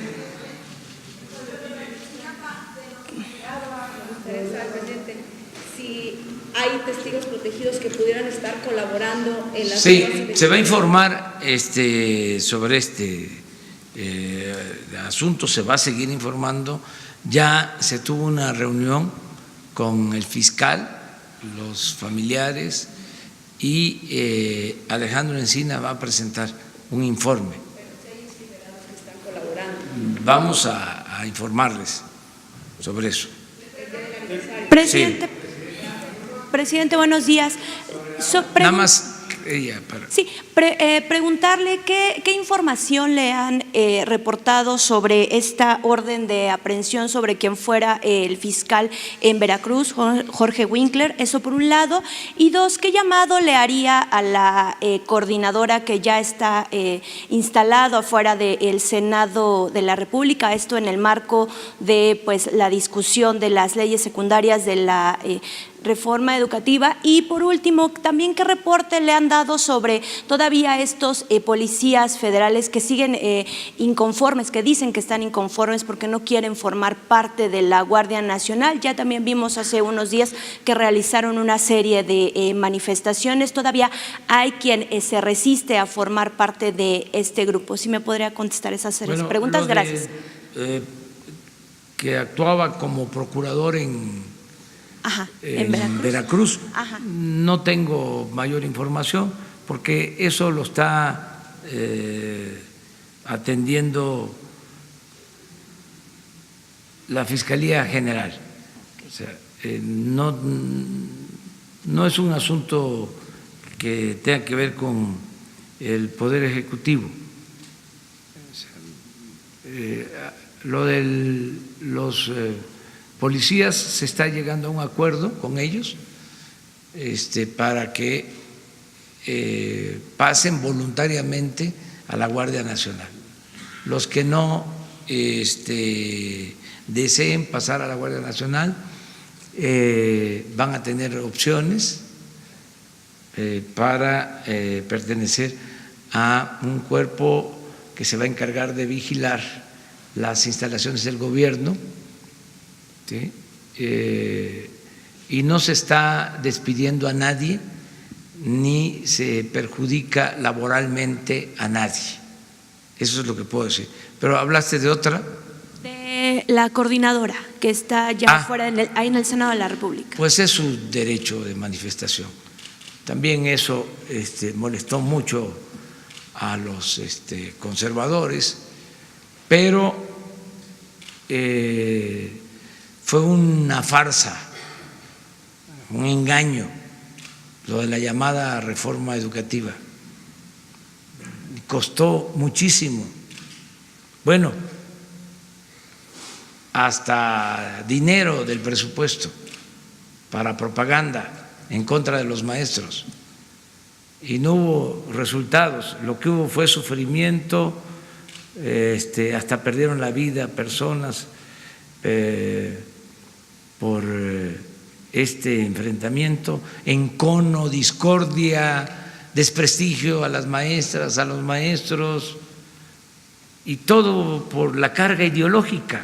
Si hay testigos protegidos que pudieran estar colaborando en las… Sí, se va a informar sobre asunto, se va a seguir informando. Ya se tuvo una reunión con el fiscal, los familiares, y Alejandro Encina va a presentar un informe. Vamos a informarles sobre eso. Presidente, sí. Presidente, buenos días. Nada más Sí, preguntarle qué información le han reportado sobre esta orden de aprehensión sobre quien fuera el fiscal en Veracruz, Jorge Winkler, eso por un lado, y dos, ¿qué llamado le haría a la coordinadora que ya está instalado afuera del Senado de la República, esto en el marco de la discusión de las leyes secundarias de la reforma educativa? Y por último, también qué reporte le han dado sobre todavía estos policías federales que siguen inconformes, que dicen que están inconformes porque no quieren formar parte de la Guardia Nacional. Ya también vimos hace unos días que realizaron una serie de manifestaciones. Todavía hay quien se resiste a formar parte de este grupo. ¿Sí me podría contestar esas preguntas? Gracias. Que actuaba como procurador en Veracruz. No tengo mayor información porque eso lo está atendiendo la Fiscalía General. O sea, no es un asunto que tenga que ver con el Poder Ejecutivo. O sea, lo de los policías, se está llegando a un acuerdo con ellos para que pasen voluntariamente a la Guardia Nacional. Los que no deseen pasar a la Guardia Nacional van a tener opciones para pertenecer a un cuerpo que se va a encargar de vigilar las instalaciones del gobierno. ¿Sí? Y no se está despidiendo a nadie ni se perjudica laboralmente a nadie. Eso es lo que puedo decir. Pero hablaste de otra. De la coordinadora que está ya fuera ahí en el Senado de la República. Pues es su derecho de manifestación. También eso molestó mucho a los conservadores, pero fue una farsa, un engaño, lo de la llamada reforma educativa. Costó muchísimo. Bueno, hasta dinero del presupuesto para propaganda en contra de los maestros. Y no hubo resultados. Lo que hubo fue sufrimiento, hasta perdieron la vida personas por este enfrentamiento, encono, discordia, desprestigio a las maestras, a los maestros, y todo por la carga ideológica,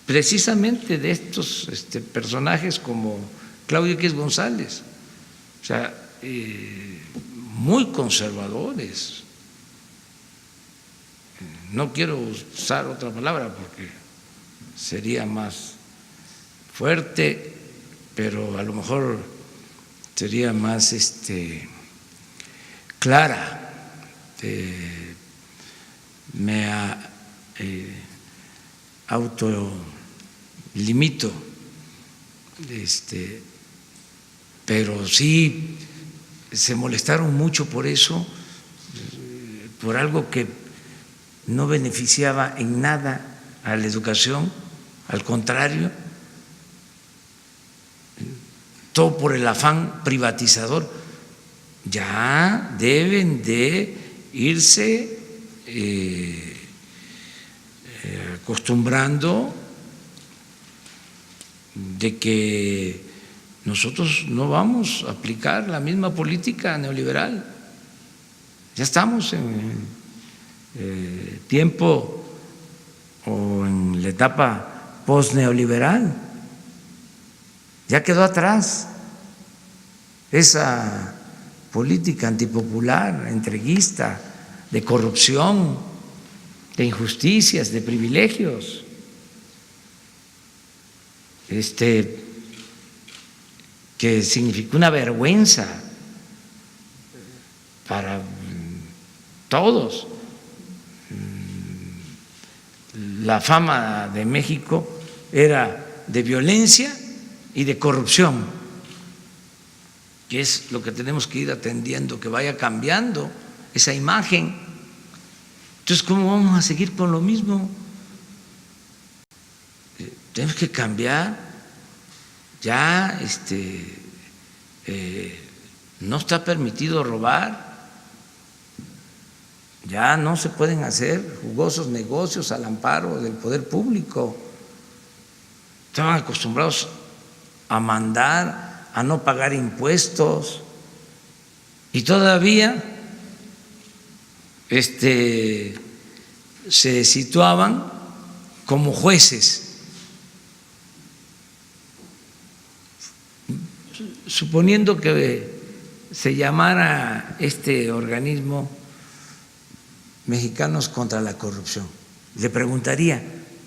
precisamente de estos personajes como Claudio X González, o sea, muy conservadores, no quiero usar otra palabra porque sería más fuerte, pero a lo mejor sería más clara. Me autolimito, pero sí se molestaron mucho por eso, por algo que no beneficiaba en nada a la educación, al contrario, todo por el afán privatizador. Ya deben de irse acostumbrando de que nosotros no vamos a aplicar la misma política neoliberal. Ya estamos en tiempo o en la etapa post-neoliberal. Ya quedó atrás esa política antipopular, entreguista, de corrupción, de injusticias, de privilegios. Que significó una vergüenza para todos. La fama de México era de violencia y de corrupción, que es lo que tenemos que ir atendiendo, que vaya cambiando esa imagen. Entonces, ¿cómo vamos a seguir con lo mismo? Tenemos que cambiar. Ya no está permitido robar, ya no se pueden hacer jugosos negocios al amparo del poder público. Estaban acostumbrados a mandar, a no pagar impuestos, y todavía se situaban como jueces. Suponiendo que se llamara este organismo Mexicanos contra la Corrupción, le preguntaría,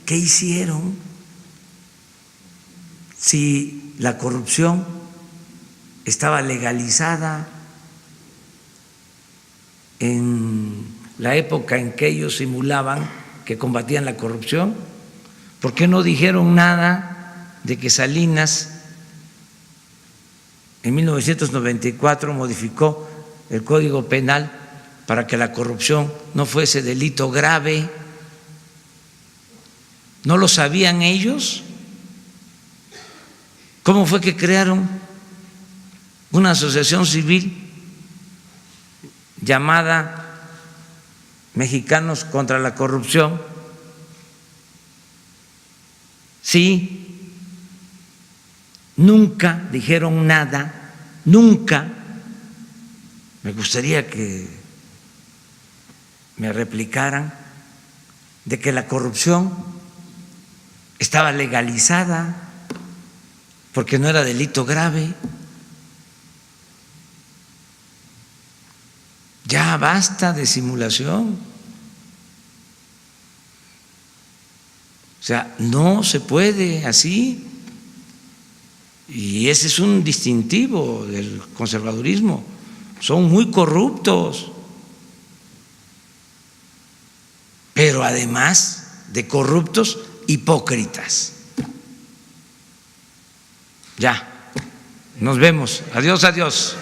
¿qué hicieron si la corrupción estaba legalizada en la época en que ellos simulaban que combatían la corrupción? ¿Por qué no dijeron nada de que Salinas en 1994 modificó el Código Penal para que la corrupción no fuese delito grave? ¿No lo sabían ellos? ¿Cómo fue que crearon una asociación civil llamada Mexicanos contra la Corrupción? Sí. Nunca dijeron nada, nunca. Me gustaría que me replicaran de que la corrupción estaba legalizada porque no era delito grave. Ya basta de simulación. O sea, no se puede así. Y ese es un distintivo del conservadurismo. Son muy corruptos, pero además de corruptos, hipócritas. Ya, nos vemos. Adiós, adiós.